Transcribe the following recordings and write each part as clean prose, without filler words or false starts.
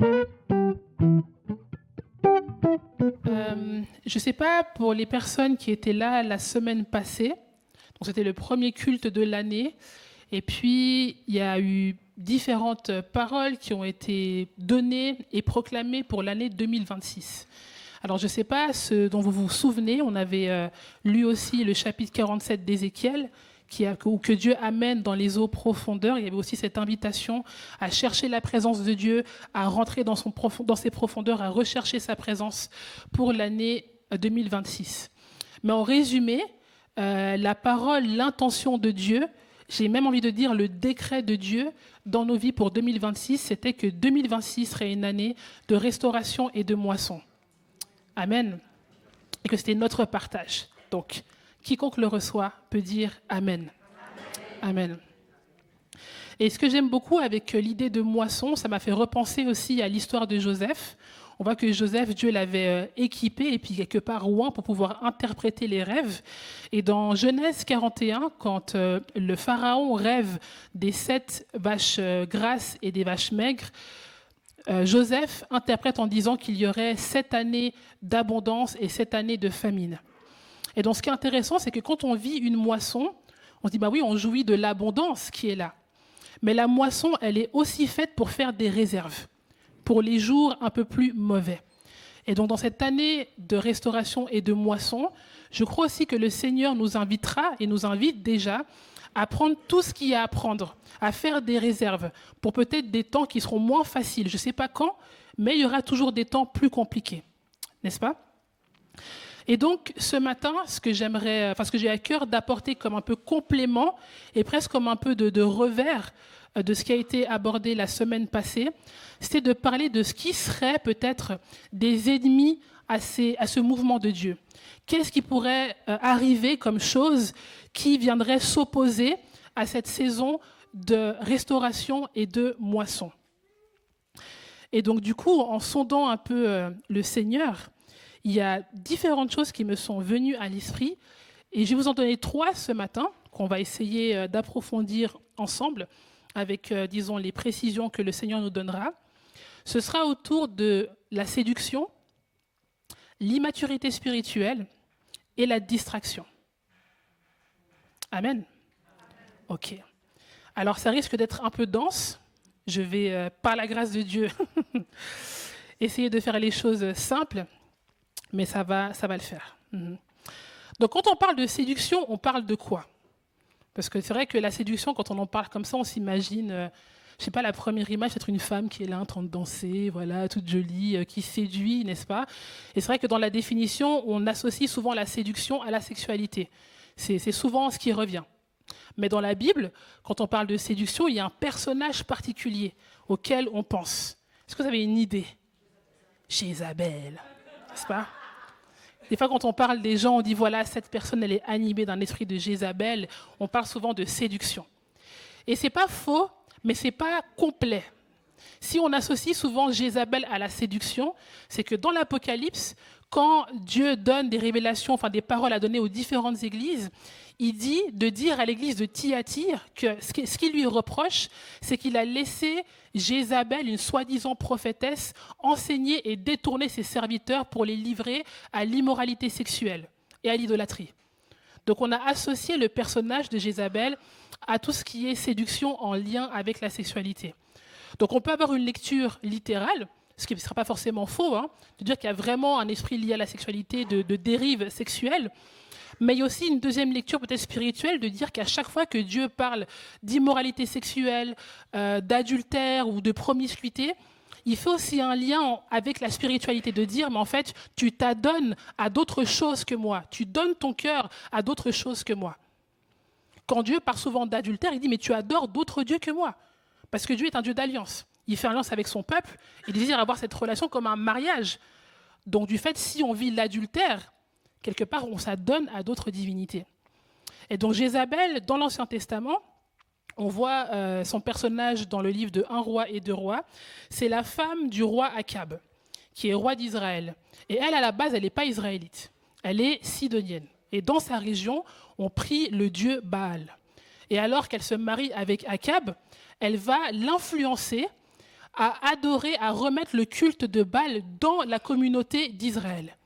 Je ne sais pas pour les personnes qui étaient là la semaine passée, donc c'était le premier culte de l'année, et puis il y a eu différentes paroles qui ont été données et proclamées pour l'année 2026. Alors je ne sais pas ce dont vous vous souvenez, on avait lu aussi le chapitre 47 d'Ézéchiel, que Dieu amène dans les eaux profondeurs. Il y avait aussi cette invitation à chercher la présence de Dieu, à rentrer dans ses profondeurs, à rechercher sa présence pour l'année 2026. Mais en résumé, la parole, l'intention de Dieu, j'ai même envie de dire le décret de Dieu dans nos vies pour 2026, c'était que 2026 serait une année de restauration et de moisson. Amen. Et que c'était notre partage. Donc, quiconque le reçoit peut dire Amen. Amen. Et ce que j'aime beaucoup avec l'idée de moisson, ça m'a fait repenser aussi à l'histoire de Joseph. On voit que Joseph, Dieu l'avait équipé et puis quelque part oint pour pouvoir interpréter les rêves. Et dans Genèse 41, quand le pharaon rêve des 7 vaches grasses et des vaches maigres, Joseph interprète en disant qu'il y aurait 7 années d'abondance et 7 années de famine. Et donc ce qui est intéressant, c'est que quand on vit une moisson, on se dit, bah oui, on jouit de l'abondance qui est là. Mais la moisson, elle est aussi faite pour faire des réserves, pour les jours un peu plus mauvais. Et donc dans cette année de restauration et de moisson, je crois aussi que le Seigneur nous invitera et nous invite déjà à prendre tout ce qu'il y a à prendre, à faire des réserves pour peut-être des temps qui seront moins faciles. Je ne sais pas quand, mais il y aura toujours des temps plus compliqués, n'est-ce pas ? Et donc, ce matin, ce que j'ai à cœur d'apporter comme un peu complément et presque comme un peu de revers de ce qui a été abordé la semaine passée, c'était de parler de ce qui serait peut-être des ennemis à ce mouvement de Dieu. Qu'est-ce qui pourrait arriver comme chose qui viendrait s'opposer à cette saison de restauration et de moisson. Et donc, du coup, en sondant un peu le Seigneur, il y a différentes choses qui me sont venues à l'esprit et je vais vous en donner 3 ce matin qu'on va essayer d'approfondir ensemble avec, disons, les précisions que le Seigneur nous donnera. Ce sera autour de la séduction, l'immaturité spirituelle et la distraction. Amen. Ok. Alors, ça risque d'être un peu dense. Je vais, par la grâce de Dieu, essayer de faire les choses simples. Mais ça va le faire. Donc, quand on parle de séduction, on parle de quoi ? Parce que c'est vrai que la séduction, quand on en parle comme ça, on s'imagine, je ne sais pas, la première image, c'est une femme qui est là en train de danser, voilà, toute jolie, qui séduit, n'est-ce pas ? Et c'est vrai que dans la définition, on associe souvent la séduction à la sexualité. C'est souvent ce qui revient. Mais dans la Bible, quand on parle de séduction, il y a un personnage particulier auquel on pense. Est-ce que vous avez une idée ? Jézabel, n'est-ce pas ? Des fois, quand on parle des gens, on dit, voilà, cette personne, elle est animée d'un esprit de Jézabel. On parle souvent de séduction. Et ce n'est pas faux, mais ce n'est pas complet. Si on associe souvent Jézabel à la séduction, c'est que dans l'Apocalypse, quand Dieu donne des révélations, enfin des paroles à donner aux différentes églises, il dit de dire à l'église de Thyatire que ce qu'il lui reproche, c'est qu'il a laissé Jézabel, une soi-disant prophétesse, enseigner et détourner ses serviteurs pour les livrer à l'immoralité sexuelle et à l'idolâtrie. Donc on a associé le personnage de Jézabel à tout ce qui est séduction en lien avec la sexualité. Donc on peut avoir une lecture littérale, ce qui ne sera pas forcément faux, de dire qu'il y a vraiment un esprit lié à la sexualité, de dérive sexuelle. Mais il y a aussi une deuxième lecture peut-être spirituelle, de dire qu'à chaque fois que Dieu parle d'immoralité sexuelle, d'adultère ou de promiscuité, il fait aussi un lien avec la spiritualité, de dire, mais en fait, tu t'adonnes à d'autres choses que moi. Tu donnes ton cœur à d'autres choses que moi. Quand Dieu parle souvent d'adultère, il dit, mais tu adores d'autres dieux que moi. Parce que Dieu est un Dieu d'alliance. Il fait alliance avec son peuple et il désire avoir cette relation comme un mariage. Donc du fait, si on vit l'adultère, quelque part, on s'adonne à d'autres divinités. Et donc Jézabel, dans l'Ancien Testament, on voit son personnage dans le livre de 1 roi et 2 rois. C'est la femme du roi Akab, qui est roi d'Israël. Et elle, à la base, elle n'est pas israélite. Elle est sidonienne. Et dans sa région, on prie le dieu Baal. Et alors qu'elle se marie avec Akab, elle va l'influencer à adorer, à remettre le culte de Baal dans la communauté d'Israël.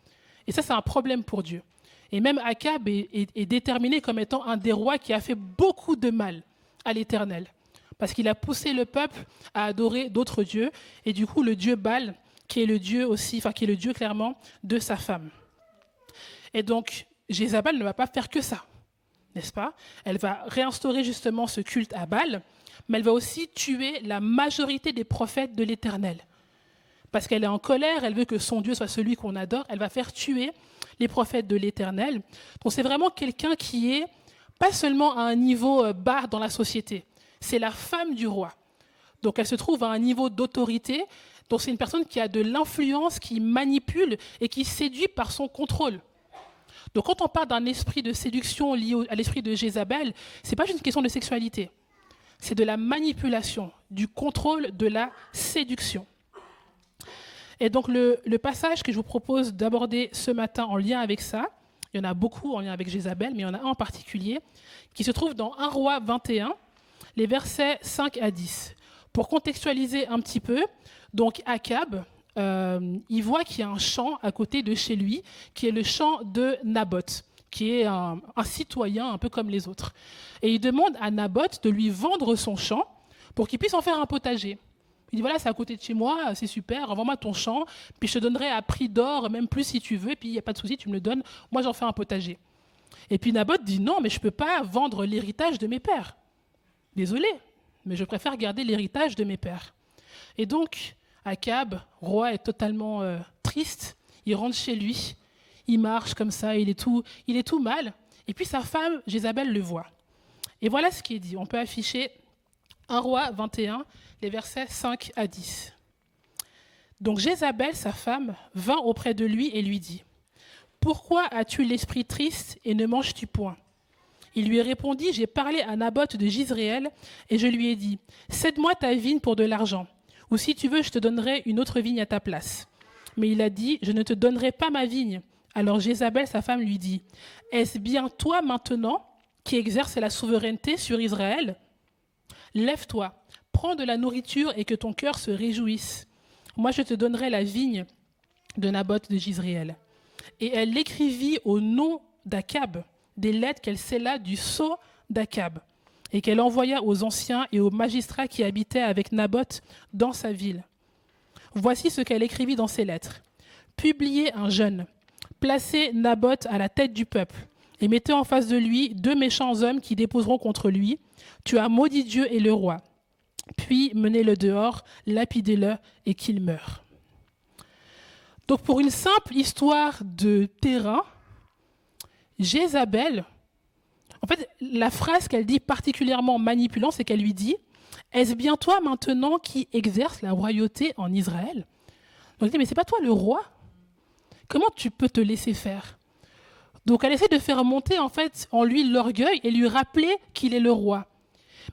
Et ça, c'est un problème pour Dieu. Et même Akab est déterminé comme étant un des rois qui a fait beaucoup de mal à l'Éternel. Parce qu'il a poussé le peuple à adorer d'autres dieux. Et du coup, le dieu Baal, qui est le dieu aussi, enfin qui est le dieu clairement de sa femme. Et donc, Jézabel ne va pas faire que ça, n'est-ce pas? Elle va réinstaurer justement ce culte à Baal, mais elle va aussi tuer la majorité des prophètes de l'Éternel. Parce qu'elle est en colère, elle veut que son Dieu soit celui qu'on adore, elle va faire tuer les prophètes de l'Éternel. Donc c'est vraiment quelqu'un qui est pas seulement à un niveau bas dans la société, c'est la femme du roi. Donc elle se trouve à un niveau d'autorité, donc c'est une personne qui a de l'influence, qui manipule et qui séduit par son contrôle. Donc quand on parle d'un esprit de séduction lié à l'esprit de Jézabel, ce n'est pas juste une question de sexualité, c'est de la manipulation, du contrôle, de la séduction. Et donc le passage que je vous propose d'aborder ce matin en lien avec ça, il y en a beaucoup en lien avec Jézabel, mais il y en a un en particulier, qui se trouve dans 1 Roi 21, les versets 5 à 10. Pour contextualiser un petit peu, donc Akab, il voit qu'il y a un champ à côté de chez lui, qui est le champ de Naboth, qui est un citoyen un peu comme les autres. Et il demande à Naboth de lui vendre son champ pour qu'il puisse en faire un potager. Il dit, voilà, c'est à côté de chez moi, c'est super, vends-moi ton champ, puis je te donnerai à prix d'or, même plus si tu veux, puis il n'y a pas de souci, tu me le donnes, moi j'en fais un potager. Et puis Naboth dit, non, mais je ne peux pas vendre l'héritage de mes pères. Désolé, mais je préfère garder l'héritage de mes pères. Et donc, Akab, roi, est totalement triste, il rentre chez lui, il marche comme ça, il est tout mal, et puis sa femme, Jézabel, le voit. Et voilà ce qui est dit, on peut afficher 1 Roi 21, les versets 5 à 10. Donc Jézabel, sa femme, vint auprès de lui et lui dit, « Pourquoi as-tu l'esprit triste et ne manges-tu point ?» Il lui répondit, « J'ai parlé à Naboth de Jizréel et je lui ai dit, « Cède-moi ta vigne pour de l'argent, ou si tu veux, je te donnerai une autre vigne à ta place. » Mais il a dit, « Je ne te donnerai pas ma vigne. » Alors Jézabel, sa femme, lui dit, « Est-ce bien toi maintenant qui exerces la souveraineté sur Israël ? Lève-toi, prends de la nourriture et que ton cœur se réjouisse. Moi, je te donnerai la vigne de Naboth de Jizréel. » Et elle écrivit au nom d'Akab des lettres qu'elle scella du sceau d'Akab et qu'elle envoya aux anciens et aux magistrats qui habitaient avec Naboth dans sa ville. Voici ce qu'elle écrivit dans ces lettres. « Publiez un jeûne, placez Naboth à la tête du peuple et mettez en face de lui 2 méchants hommes qui déposeront contre lui. Tu as maudit Dieu et le roi. Puis menez-le dehors, lapidez-le et qu'il meure. » Donc pour une simple histoire de terrain, Jézabel, en fait, la phrase qu'elle dit particulièrement manipulante, c'est qu'elle lui dit « Est-ce bien toi maintenant qui exerces la royauté en Israël ?» Donc elle dit « Mais c'est pas toi le roi ? Comment tu peux te laisser faire ?» Donc elle essaie de faire monter en fait en lui l'orgueil et lui rappeler qu'il est le roi.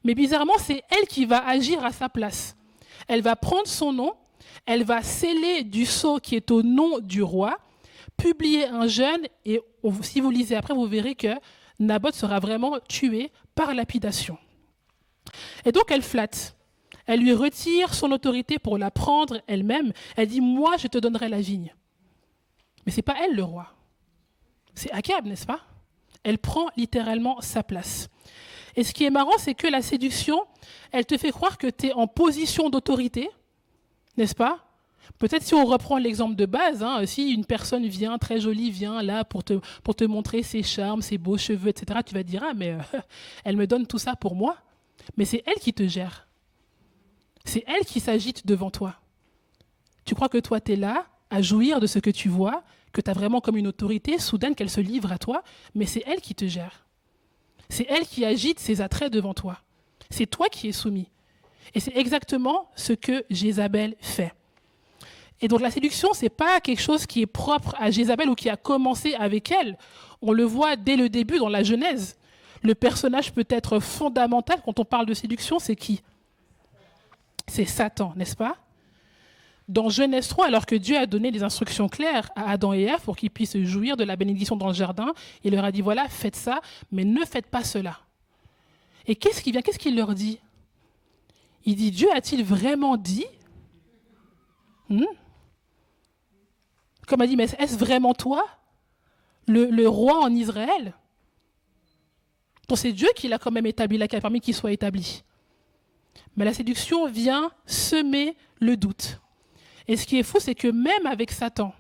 Mais bizarrement, c'est elle qui va agir à sa place. Elle va prendre son nom, elle va sceller du sceau qui est au nom du roi, publier un jeûne, et si vous lisez après, vous verrez que Naboth sera vraiment tué par lapidation. Et donc elle flatte. Elle lui retire son autorité pour la prendre elle-même. Elle dit, moi je te donnerai la vigne. Mais ce n'est pas elle le roi. C'est Akab, n'est-ce pas? Elle prend littéralement sa place. Et ce qui est marrant, c'est que la séduction, elle te fait croire que tu es en position d'autorité, n'est-ce pas? Peut-être si on reprend l'exemple de base, si une personne vient, très jolie, vient là pour te montrer ses charmes, ses beaux cheveux, etc., tu vas te dire, ah mais elle me donne tout ça pour moi. Mais c'est elle qui te gère. C'est elle qui s'agite devant toi. Tu crois que toi, tu es là à jouir de ce que tu vois, que tu as vraiment comme une autorité soudaine qu'elle se livre à toi, mais c'est elle qui te gère. C'est elle qui agite ses attraits devant toi. C'est toi qui es soumis. Et c'est exactement ce que Jézabel fait. Et donc la séduction, ce n'est pas quelque chose qui est propre à Jézabel ou qui a commencé avec elle. On le voit dès le début dans la Genèse. Le personnage peut-être fondamental quand on parle de séduction, c'est qui? C'est Satan, n'est-ce pas? Dans Genèse 3, alors que Dieu a donné des instructions claires à Adam et Ève pour qu'ils puissent jouir de la bénédiction dans le jardin, il leur a dit, voilà, faites ça, mais ne faites pas cela. Et qu'est-ce qu'il leur dit? Il dit, Dieu a-t-il vraiment dit Comme elle dit, mais est-ce vraiment toi, le roi en Israël? Donc c'est Dieu qui l'a quand même établi, qui a permis qu'il soit établi. Mais la séduction vient semer le doute. Et ce qui est fou, c'est que même avec Satan,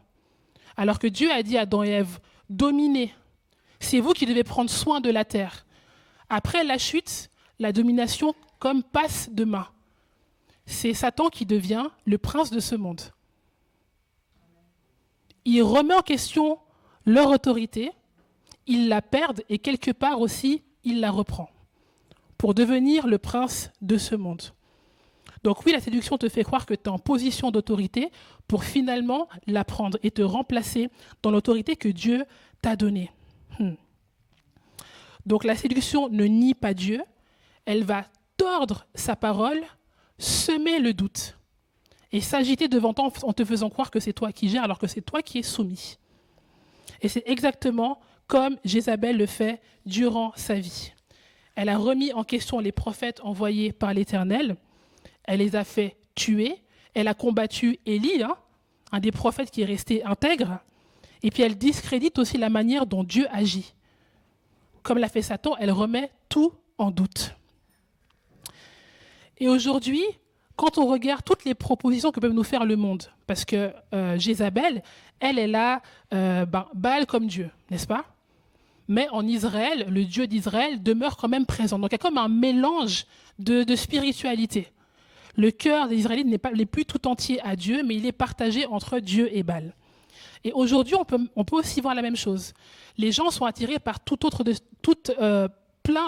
alors que Dieu a dit à Adam et Ève, dominez, c'est vous qui devez prendre soin de la terre. Après la chute, la domination comme passe de main. C'est Satan qui devient le prince de ce monde. Il remet en question leur autorité, ils la perdent et quelque part aussi, il la reprend pour devenir le prince de ce monde. Donc oui, la séduction te fait croire que tu es en position d'autorité pour finalement la prendre et te remplacer dans l'autorité que Dieu t'a donnée. Donc la séduction ne nie pas Dieu, elle va tordre sa parole, semer le doute et s'agiter devant toi en te faisant croire que c'est toi qui gères alors que c'est toi qui es soumis. Et c'est exactement comme Jézabel le fait durant sa vie. Elle a remis en question les prophètes envoyés par l'Éternel, elle les a fait tuer, elle a combattu Élie, un des prophètes qui est resté intègre, et puis elle discrédite aussi la manière dont Dieu agit. Comme l'a fait Satan, elle remet tout en doute. Et aujourd'hui, quand on regarde toutes les propositions que peut nous faire le monde, parce que Jézabel, elle a Baal comme Dieu, n'est-ce pas? Mais en Israël, le Dieu d'Israël demeure quand même présent. Donc il y a comme un mélange de spiritualité. Le cœur des Israélites n'est plus tout entier à Dieu, mais il est partagé entre Dieu et Baal. Et aujourd'hui, on peut aussi voir la même chose. Les gens sont attirés par plein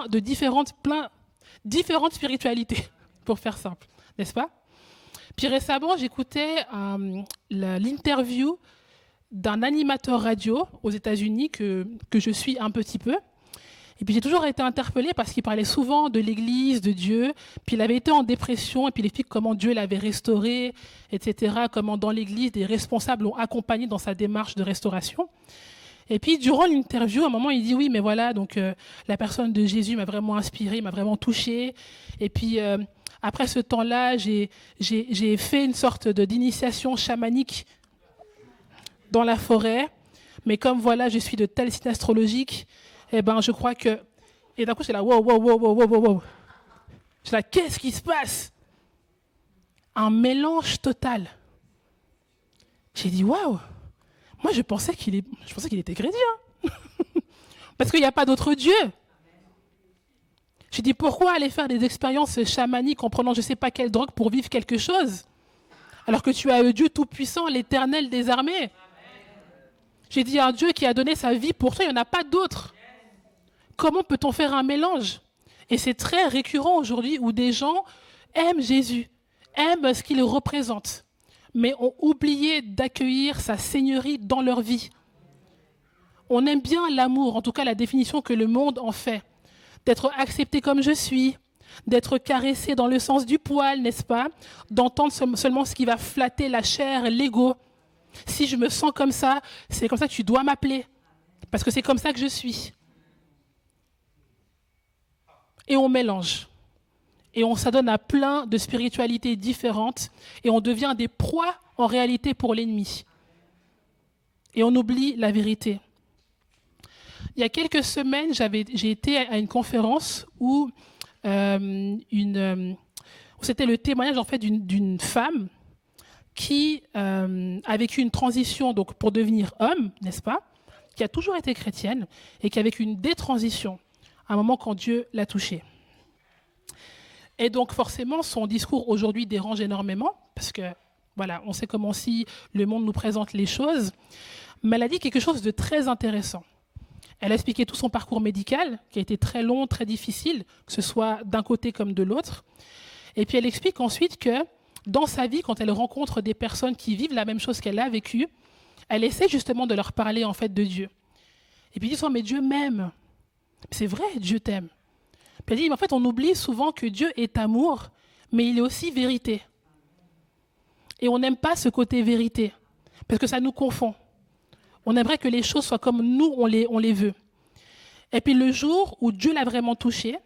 de différentes spiritualités, pour faire simple, n'est-ce pas? Puis récemment, j'écoutais l'interview d'un animateur radio aux États-Unis que je suis un petit peu. Et puis j'ai toujours été interpellée parce qu'il parlait souvent de l'Église, de Dieu. Puis il avait été en dépression et puis il explique comment Dieu l'avait restauré, etc. Comment dans l'Église, des responsables l'ont accompagné dans sa démarche de restauration. Et puis durant l'interview, à un moment, il dit oui, mais voilà, donc la personne de Jésus m'a vraiment inspiré, m'a vraiment touché. Et puis après ce temps-là, j'ai fait une sorte d'initiation chamanique dans la forêt. Mais comme voilà, je suis de tel signe astrologique, eh ben, je crois que... Et d'un coup, j'étais là, wow. J'étais là, qu'est-ce qui se passe? Un mélange total. J'ai dit, waouh. Moi, je pensais qu'il était chrétien. Parce qu'il n'y a pas d'autre Dieu. J'ai dit, pourquoi aller faire des expériences chamaniques en prenant je ne sais pas quelle drogue pour vivre quelque chose? Alors que tu as un Dieu tout-puissant, l'Éternel des armées. J'ai dit, un Dieu qui a donné sa vie pour toi, il n'y en a pas d'autre. Comment peut-on faire un mélange? Et c'est très récurrent aujourd'hui où des gens aiment Jésus, aiment ce qu'il représente, mais ont oublié d'accueillir sa seigneurie dans leur vie. On aime bien l'amour, en tout cas la définition que le monde en fait, d'être accepté comme je suis, d'être caressé dans le sens du poil, n'est-ce pas? D'entendre seulement ce qui va flatter la chair, l'ego. Si je me sens comme ça, c'est comme ça que tu dois m'appeler, parce que c'est comme ça que je suis. Et on mélange. Et on s'adonne à plein de spiritualités différentes. Et on devient des proies, en réalité, pour l'ennemi. Et on oublie la vérité. Il y a quelques semaines, j'ai été à une conférence où c'était le témoignage en fait, d'une femme qui a vécu une transition donc, pour devenir homme, n'est-ce pas? Qui a toujours été chrétienne et qui a vécu une détransition à un moment quand Dieu l'a touchée. Et donc forcément, son discours aujourd'hui dérange énormément, parce que voilà, on sait comment aussi le monde nous présente les choses, mais elle a dit quelque chose de très intéressant. Elle a expliqué tout son parcours médical, qui a été très long, très difficile, que ce soit d'un côté comme de l'autre. Et puis elle explique ensuite que dans sa vie, quand elle rencontre des personnes qui vivent la même chose qu'elle a vécue, elle essaie justement de leur parler en fait de Dieu. Et puis ils disent, oh, mais Dieu m'aime. C'est vrai, Dieu t'aime. Puis elle dit, mais en fait, on oublie souvent que Dieu est amour, mais il est aussi vérité. Et on n'aime pas ce côté vérité, parce que ça nous confond. On aimerait que les choses soient comme nous, on les veut. Et puis le jour où Dieu l'a vraiment touché,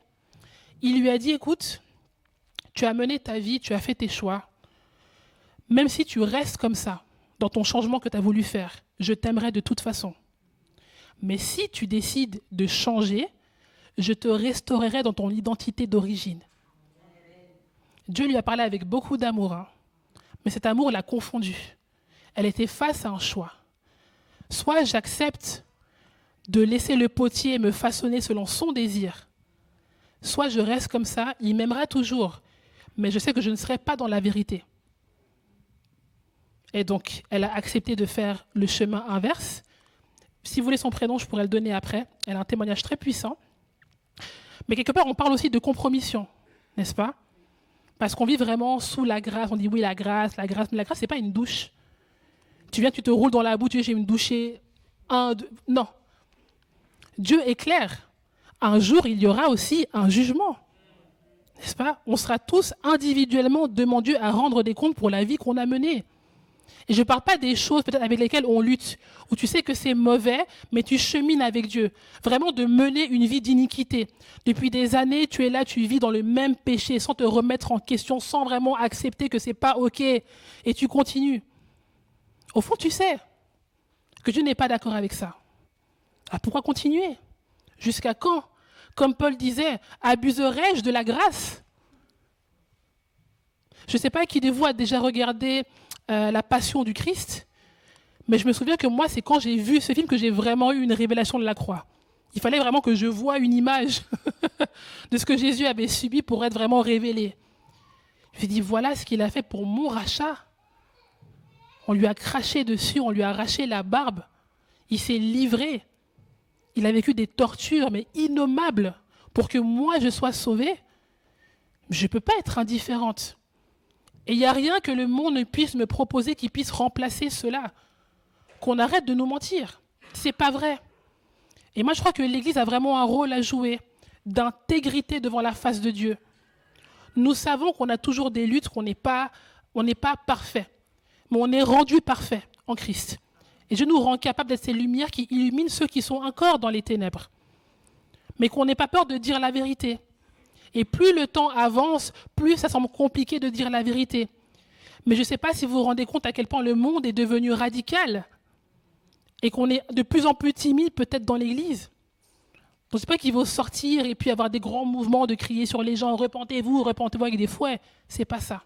il lui a dit, écoute, tu as mené ta vie, tu as fait tes choix, Même si tu restes comme ça, dans ton changement que tu as voulu faire, je t'aimerai de toute façon. Mais si tu décides de changer, je te restaurerai dans ton identité d'origine. Dieu lui a parlé avec beaucoup d'amour, hein, mais cet amour l'a confondue. Elle était face à un choix. Soit j'accepte de laisser le potier me façonner selon son désir, soit je reste comme ça, il m'aimera toujours, mais je sais que je ne serai pas dans la vérité. Et donc, elle a accepté de faire le chemin inverse. Si vous voulez son prénom, je pourrais le donner après. Elle a un témoignage très puissant. Mais quelque part, on parle aussi de compromission, n'est-ce pas? Parce qu'on vit vraiment sous la grâce. On dit oui, la grâce, mais la grâce, ce n'est pas une douche. Tu viens, tu te roules dans la boue, tu dis j'ai une douchée, un, deux. Non. Dieu est clair. Un jour, il y aura aussi un jugement. N'est-ce pas? On sera tous individuellement devant Dieu à rendre des comptes pour la vie qu'on a menée. Et je ne parle pas des choses peut-être avec lesquelles on lutte, où tu sais que c'est mauvais, mais tu chemines avec Dieu. Vraiment de mener une vie d'iniquité. Depuis des années, tu es là, tu vis dans le même péché, sans te remettre en question, sans vraiment accepter que ce n'est pas OK. Et tu continues. Au fond, tu sais que Dieu n'est pas d'accord avec ça. Ah, pourquoi continuer? Jusqu'à quand? Comme Paul disait, abuserai-je de la grâce? Je ne sais pas qui de vous a déjà regardé La Passion du Christ, mais je me souviens que moi, c'est quand j'ai vu ce film que j'ai vraiment eu une révélation de la croix. Il fallait vraiment que je voie une image de ce que Jésus avait subi pour être vraiment révélé. Je me suis dit, voilà ce qu'il a fait pour mon rachat. On lui a craché dessus, on lui a arraché la barbe. Il s'est livré. Il a vécu des tortures, mais innommables, pour que moi, je sois sauvée. Je ne peux pas être indifférente. Et il n'y a rien que le monde ne puisse me proposer qui puisse remplacer cela. Qu'on arrête de nous mentir. Ce n'est pas vrai. Et moi, je crois que l'Église a vraiment un rôle à jouer d'intégrité devant la face de Dieu. Nous savons qu'on a toujours des luttes, qu'on n'est pas parfait. Mais on est rendu parfait en Christ. Et Dieu nous rend capable d'être ces lumières qui illuminent ceux qui sont encore dans les ténèbres. Mais qu'on n'ait pas peur de dire la vérité. Et plus le temps avance, plus ça semble compliqué de dire la vérité. Mais je ne sais pas si vous vous rendez compte à quel point le monde est devenu radical et qu'on est de plus en plus timide peut-être dans l'Église. Donc ce n'est pas qu'il faut sortir et puis avoir des grands mouvements de crier sur les gens « repentez-vous avec des fouets ». Ce n'est pas ça.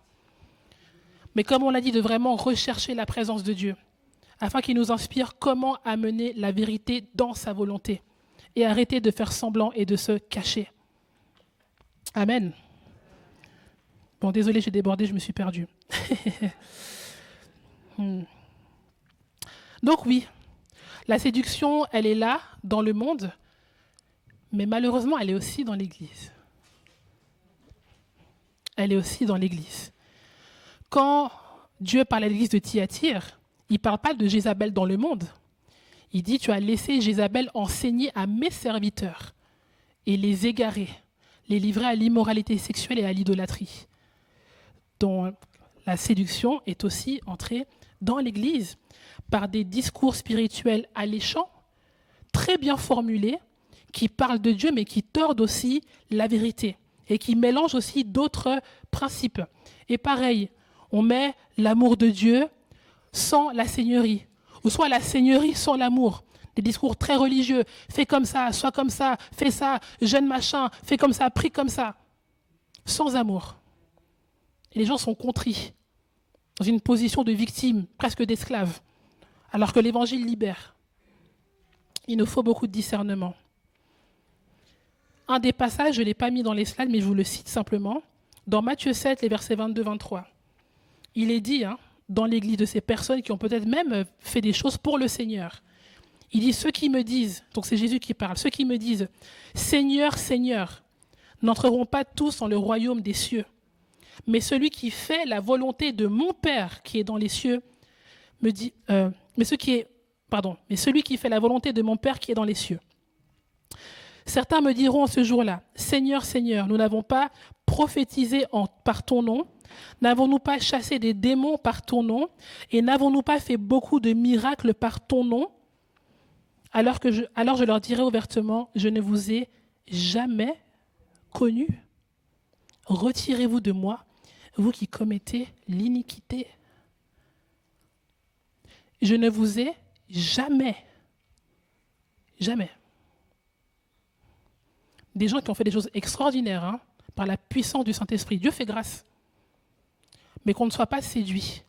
Mais comme on l'a dit, de vraiment rechercher la présence de Dieu afin qu'il nous inspire comment amener la vérité dans sa volonté et arrêter de faire semblant et de se cacher. Amen. Bon, désolé, j'ai débordé, je me suis perdue. Donc oui, la séduction, elle est là, dans le monde, mais malheureusement, elle est aussi dans l'Église. Elle est aussi dans l'Église. Quand Dieu parle à l'Église de Thyatire, il ne parle pas de Jézabel dans le monde. Il dit, tu as laissé Jézabel enseigner à mes serviteurs et les égarer, les livrer à l'immoralité sexuelle et à l'idolâtrie. Donc, la séduction est aussi entrée dans l'Église par des discours spirituels alléchants, très bien formulés, qui parlent de Dieu, mais qui tordent aussi la vérité et qui mélangent aussi d'autres principes. Et pareil, on met l'amour de Dieu sans la seigneurie, ou soit la seigneurie sans l'amour. Des discours très religieux, fais comme ça, sois comme ça, fais ça, jeune machin, fais comme ça, prie comme ça, sans amour. Et les gens sont contrits, dans une position de victime, presque d'esclave, alors que l'Évangile libère. Il nous faut beaucoup de discernement. Un des passages, je ne l'ai pas mis dans les slides, mais je vous le cite simplement, dans Matthieu 7, les versets 22-23. Il est dit, dans l'Église, de ces personnes qui ont peut-être même fait des choses pour le Seigneur. Il dit, ceux qui me disent, donc c'est Jésus qui parle, ceux qui me disent, Seigneur, Seigneur, n'entreront pas tous dans le royaume des cieux. Mais celui qui fait la volonté de mon Père qui est dans les cieux, me dit, mais celui qui fait la volonté de mon Père qui est dans les cieux. Certains me diront en ce jour-là, Seigneur, Seigneur, nous n'avons pas prophétisé par ton nom, n'avons-nous pas chassé des démons par ton nom, et n'avons-nous pas fait beaucoup de miracles par ton nom? Alors je leur dirai ouvertement, je ne vous ai jamais connus. Retirez-vous de moi, vous qui commettez l'iniquité. je ne vous ai jamais, des gens qui ont fait des choses extraordinaires, hein, par la puissance du Saint-Esprit. Dieu fait grâce. Mais qu'on ne soit pas séduit,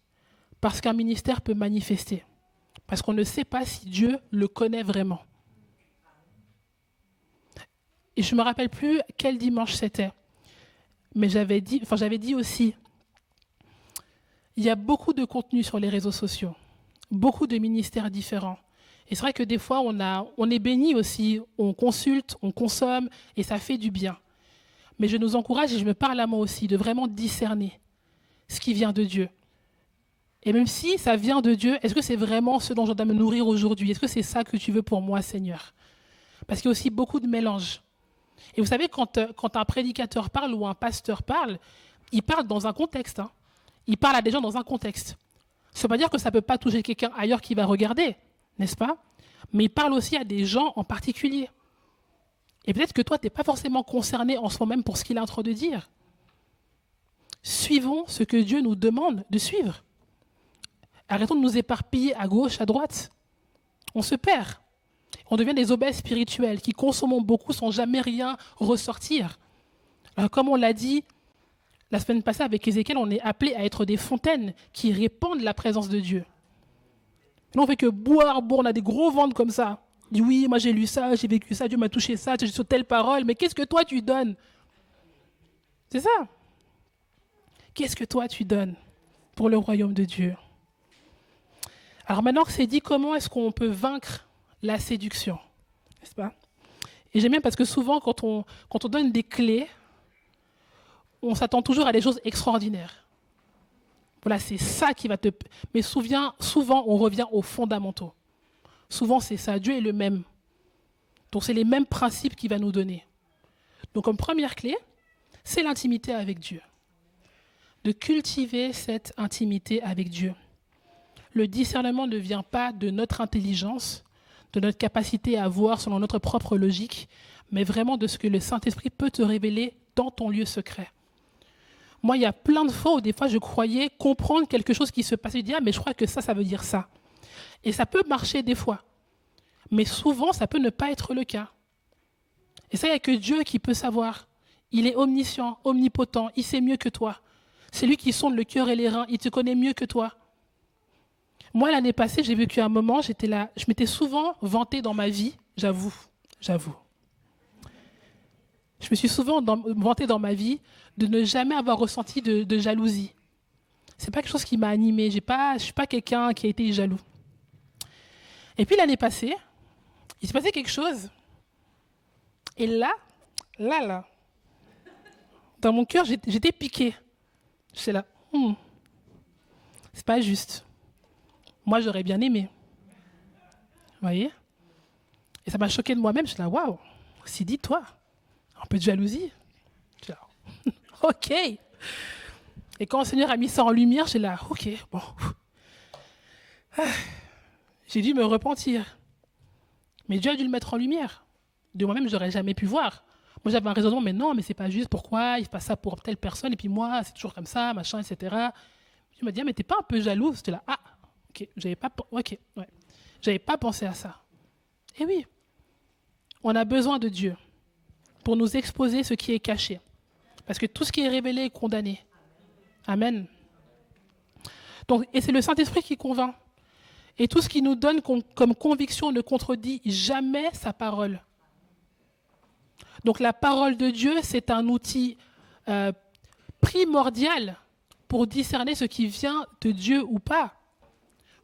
parce qu'un ministère peut manifester, parce qu'on ne sait pas si Dieu le connaît vraiment. Et je ne me rappelle plus quel dimanche c'était, mais j'avais dit aussi, il y a beaucoup de contenu sur les réseaux sociaux, beaucoup de ministères différents. Et c'est vrai que des fois, on est béni aussi, on consulte, on consomme, et ça fait du bien. Mais je nous encourage, et je me parle à moi aussi, de vraiment discerner ce qui vient de Dieu. Et même si ça vient de Dieu, est-ce que c'est vraiment ce dont je dois me nourrir aujourd'hui? Est-ce que c'est ça que tu veux pour moi, Seigneur? Parce qu'il y a aussi beaucoup de mélange. Et vous savez, quand un prédicateur parle ou un pasteur parle, il parle dans un contexte. Hein. Il parle à des gens dans un contexte. Ça ne veut pas dire que ça ne peut pas toucher quelqu'un ailleurs qui va regarder, n'est-ce pas? Mais il parle aussi à des gens en particulier. Et peut-être que toi, tu n'es pas forcément concerné en ce moment même pour ce qu'il est en train de dire. Suivons ce que Dieu nous demande de suivre. Arrêtons de nous éparpiller à gauche, à droite. On se perd. On devient des obèses spirituels qui consomment beaucoup sans jamais rien ressortir. Alors, comme on l'a dit la semaine passée avec Ézéchiel, on est appelé à être des fontaines qui répandent la présence de Dieu. Là, on fait que boire, on a des gros ventres comme ça. On dit oui, moi j'ai lu ça, j'ai vécu ça, Dieu m'a touché ça, j'ai sur telle parole, mais qu'est-ce que toi tu donnes? C'est ça. Qu'est-ce que toi tu donnes pour le royaume de Dieu? Alors maintenant que c'est dit, comment est-ce qu'on peut vaincre la séduction, n'est-ce pas? Et j'aime bien parce que souvent, quand on donne des clés, on s'attend toujours à des choses extraordinaires. Voilà, c'est ça qui va te... Mais souvent, on revient aux fondamentaux. Souvent, c'est ça. Dieu est le même. Donc, c'est les mêmes principes qu'il va nous donner. Donc, comme première clé, c'est l'intimité avec Dieu. De cultiver cette intimité avec Dieu. Le discernement ne vient pas de notre intelligence, de notre capacité à voir selon notre propre logique, mais vraiment de ce que le Saint-Esprit peut te révéler dans ton lieu secret. Moi, il y a plein de fois où des fois je croyais comprendre quelque chose qui se passait. Je dis, ah, mais je crois que ça veut dire ça. Et ça peut marcher des fois. Mais souvent, ça peut ne pas être le cas. Et ça, il n'y a que Dieu qui peut savoir. Il est omniscient, omnipotent, il sait mieux que toi. C'est lui qui sonde le cœur et les reins, il te connaît mieux que toi. Moi, l'année passée, j'ai vécu un moment, j'étais là, je m'étais souvent vantée dans ma vie, j'avoue. Je me suis souvent vantée dans ma vie de ne jamais avoir ressenti de jalousie. C'est pas quelque chose qui m'a animée, je suis pas quelqu'un qui a été jaloux. Et puis l'année passée, il s'est passé quelque chose. Et là, dans mon cœur, j'étais piquée. J'étais là, c'est pas juste. Moi, j'aurais bien aimé. Vous voyez? Et ça m'a choqué de moi-même. Je suis là, waouh, Sidi, toi, un peu de jalousie. Je suis là, ok. Et quand le Seigneur a mis ça en lumière, je suis là, ok, bon. J'ai dû me repentir. Mais Dieu a dû le mettre en lumière. De moi-même, je n'aurais jamais pu voir. Moi, j'avais un raisonnement, mais non, mais c'est pas juste. Pourquoi il se passe ça pour telle personne, et puis moi, c'est toujours comme ça, machin, etc. Je me dis, mais t'es pas un peu jaloux? J'étais là, ok, j'avais pas pensé à ça. Et oui, on a besoin de Dieu pour nous exposer ce qui est caché. Parce que tout ce qui est révélé est condamné. Amen. Donc, et c'est le Saint-Esprit qui convainc. Et tout ce qu'il nous donne comme conviction ne contredit jamais sa parole. Donc la parole de Dieu, c'est un outil primordial pour discerner ce qui vient de Dieu ou pas.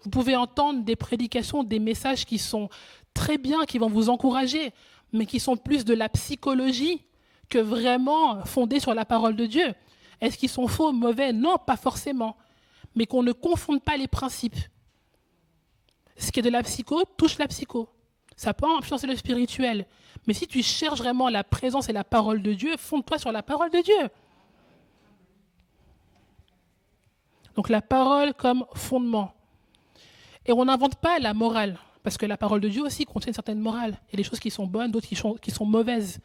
Vous pouvez entendre des prédications, des messages qui sont très bien, qui vont vous encourager, mais qui sont plus de la psychologie que vraiment fondés sur la parole de Dieu. Est-ce qu'ils sont faux, mauvais? Non, pas forcément. Mais qu'on ne confonde pas les principes. Ce qui est de la psycho touche la psycho. Ça peut influencer le spirituel. Mais si tu cherches vraiment la présence et la parole de Dieu, fonde-toi sur la parole de Dieu. Donc la parole comme fondement. Et on n'invente pas la morale, parce que la parole de Dieu aussi contient une certaine morale. Il y a des choses qui sont bonnes, d'autres qui sont mauvaises.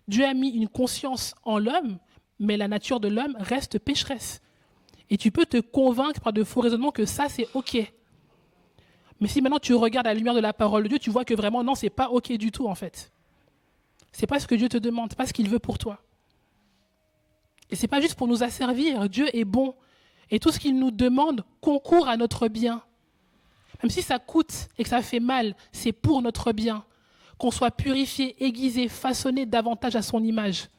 Dieu a mis une conscience en l'homme, mais la nature de l'homme reste pécheresse. Et tu peux te convaincre par de faux raisonnements que ça, c'est OK. Mais si maintenant tu regardes à la lumière de la parole de Dieu, tu vois que vraiment, non, c'est pas OK du tout, en fait. C'est pas ce que Dieu te demande, c'est pas ce qu'il veut pour toi. Et c'est pas juste pour nous asservir. Dieu est bon. Et tout ce qu'il nous demande concourt à notre bien. Même si ça coûte et que ça fait mal, c'est pour notre bien. Qu'on soit purifié, aiguisé, façonné davantage à son image.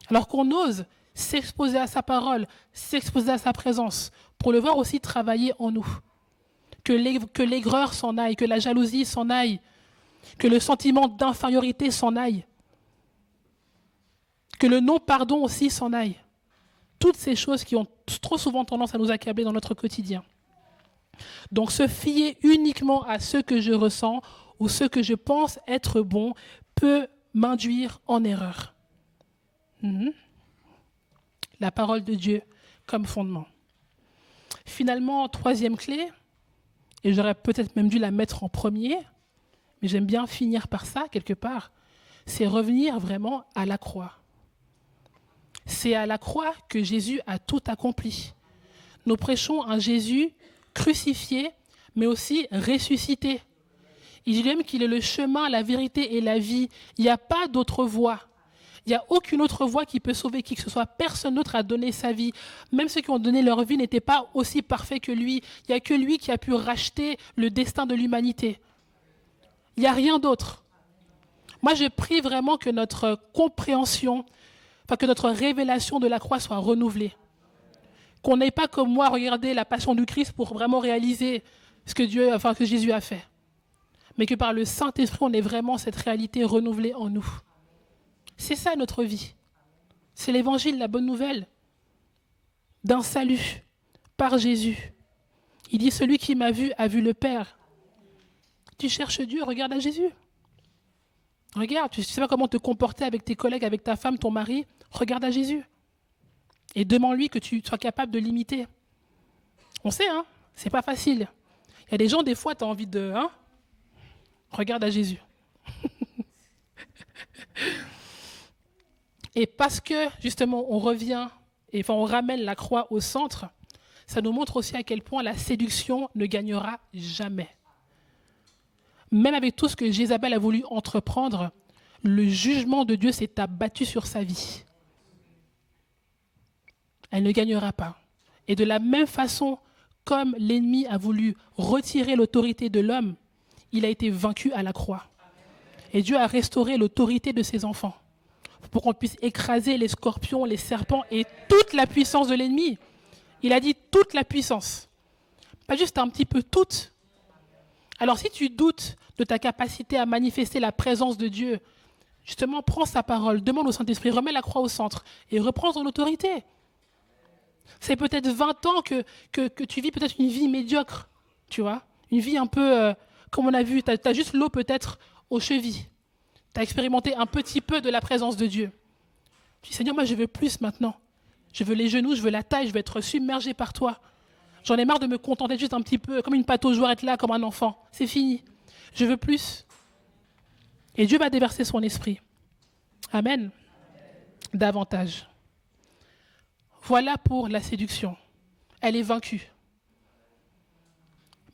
Alors qu'on ose s'exposer à sa parole, s'exposer à sa présence, pour le voir aussi travailler en nous. Que l'aigreur s'en aille, que la jalousie s'en aille, que le sentiment d'infériorité s'en aille, que le non-pardon aussi s'en aille. Toutes ces choses qui ont trop souvent tendance à nous accabler dans notre quotidien. Donc se fier uniquement à ce que je ressens ou ce que je pense être bon peut m'induire en erreur. La parole de Dieu comme fondement. Finalement, troisième clé, et j'aurais peut-être même dû la mettre en premier, mais j'aime bien finir par ça quelque part, c'est revenir vraiment à la croix. C'est à la croix que Jésus a tout accompli. Nous prêchons un Jésus crucifié, mais aussi ressuscité. Il dit même qu'il est le chemin, la vérité et la vie. Il n'y a pas d'autre voie. Il n'y a aucune autre voie qui peut sauver qui que ce soit. Personne d'autre a donné sa vie. Même ceux qui ont donné leur vie n'étaient pas aussi parfaits que lui. Il n'y a que lui qui a pu racheter le destin de l'humanité. Il n'y a rien d'autre. Moi, je prie vraiment que notre compréhension, que notre révélation de la croix soit renouvelée. Qu'on n'ait pas comme moi regardé la passion du Christ pour vraiment réaliser ce que Jésus a fait. Mais que par le Saint-Esprit, on ait vraiment cette réalité renouvelée en nous. C'est ça notre vie. C'est l'évangile, la bonne nouvelle d'un salut par Jésus. Il dit, celui qui m'a vu a vu le Père. Tu cherches Dieu, regarde à Jésus. Regarde, tu ne sais pas comment te comporter avec tes collègues, avec ta femme, ton mari, regarde à Jésus. Et demande-lui que tu sois capable de l'imiter. On sait, c'est pas facile. Il y a des gens, des fois, tu as envie de... regarde à Jésus. Et parce que, justement, on revient, on ramène la croix au centre, ça nous montre aussi à quel point la séduction ne gagnera jamais. Même avec tout ce que Jézabel a voulu entreprendre, le jugement de Dieu s'est abattu sur sa vie. Elle ne gagnera pas. Et de la même façon, comme l'ennemi a voulu retirer l'autorité de l'homme, il a été vaincu à la croix. Et Dieu a restauré l'autorité de ses enfants pour qu'on puisse écraser les scorpions, les serpents et toute la puissance de l'ennemi. Il a dit toute la puissance. Pas juste un petit peu, toute. Alors si tu doutes de ta capacité à manifester la présence de Dieu, justement, prends sa parole, demande au Saint-Esprit, remets la croix au centre et reprends ton autorité. C'est peut-être 20 ans que tu vis peut-être une vie médiocre, tu vois, une vie un peu, comme on a vu, tu as juste l'eau peut-être aux chevilles. Tu as expérimenté un petit peu de la présence de Dieu. Tu dis, Seigneur, moi je veux plus maintenant. Je veux les genoux, je veux la taille, je veux être submergé par toi. J'en ai marre de me contenter juste un petit peu, comme une pâte aux joueurs, être là comme un enfant. C'est fini. Je veux plus. Et Dieu va déverser son esprit. Amen. Davantage. Voilà pour la séduction. Elle est vaincue.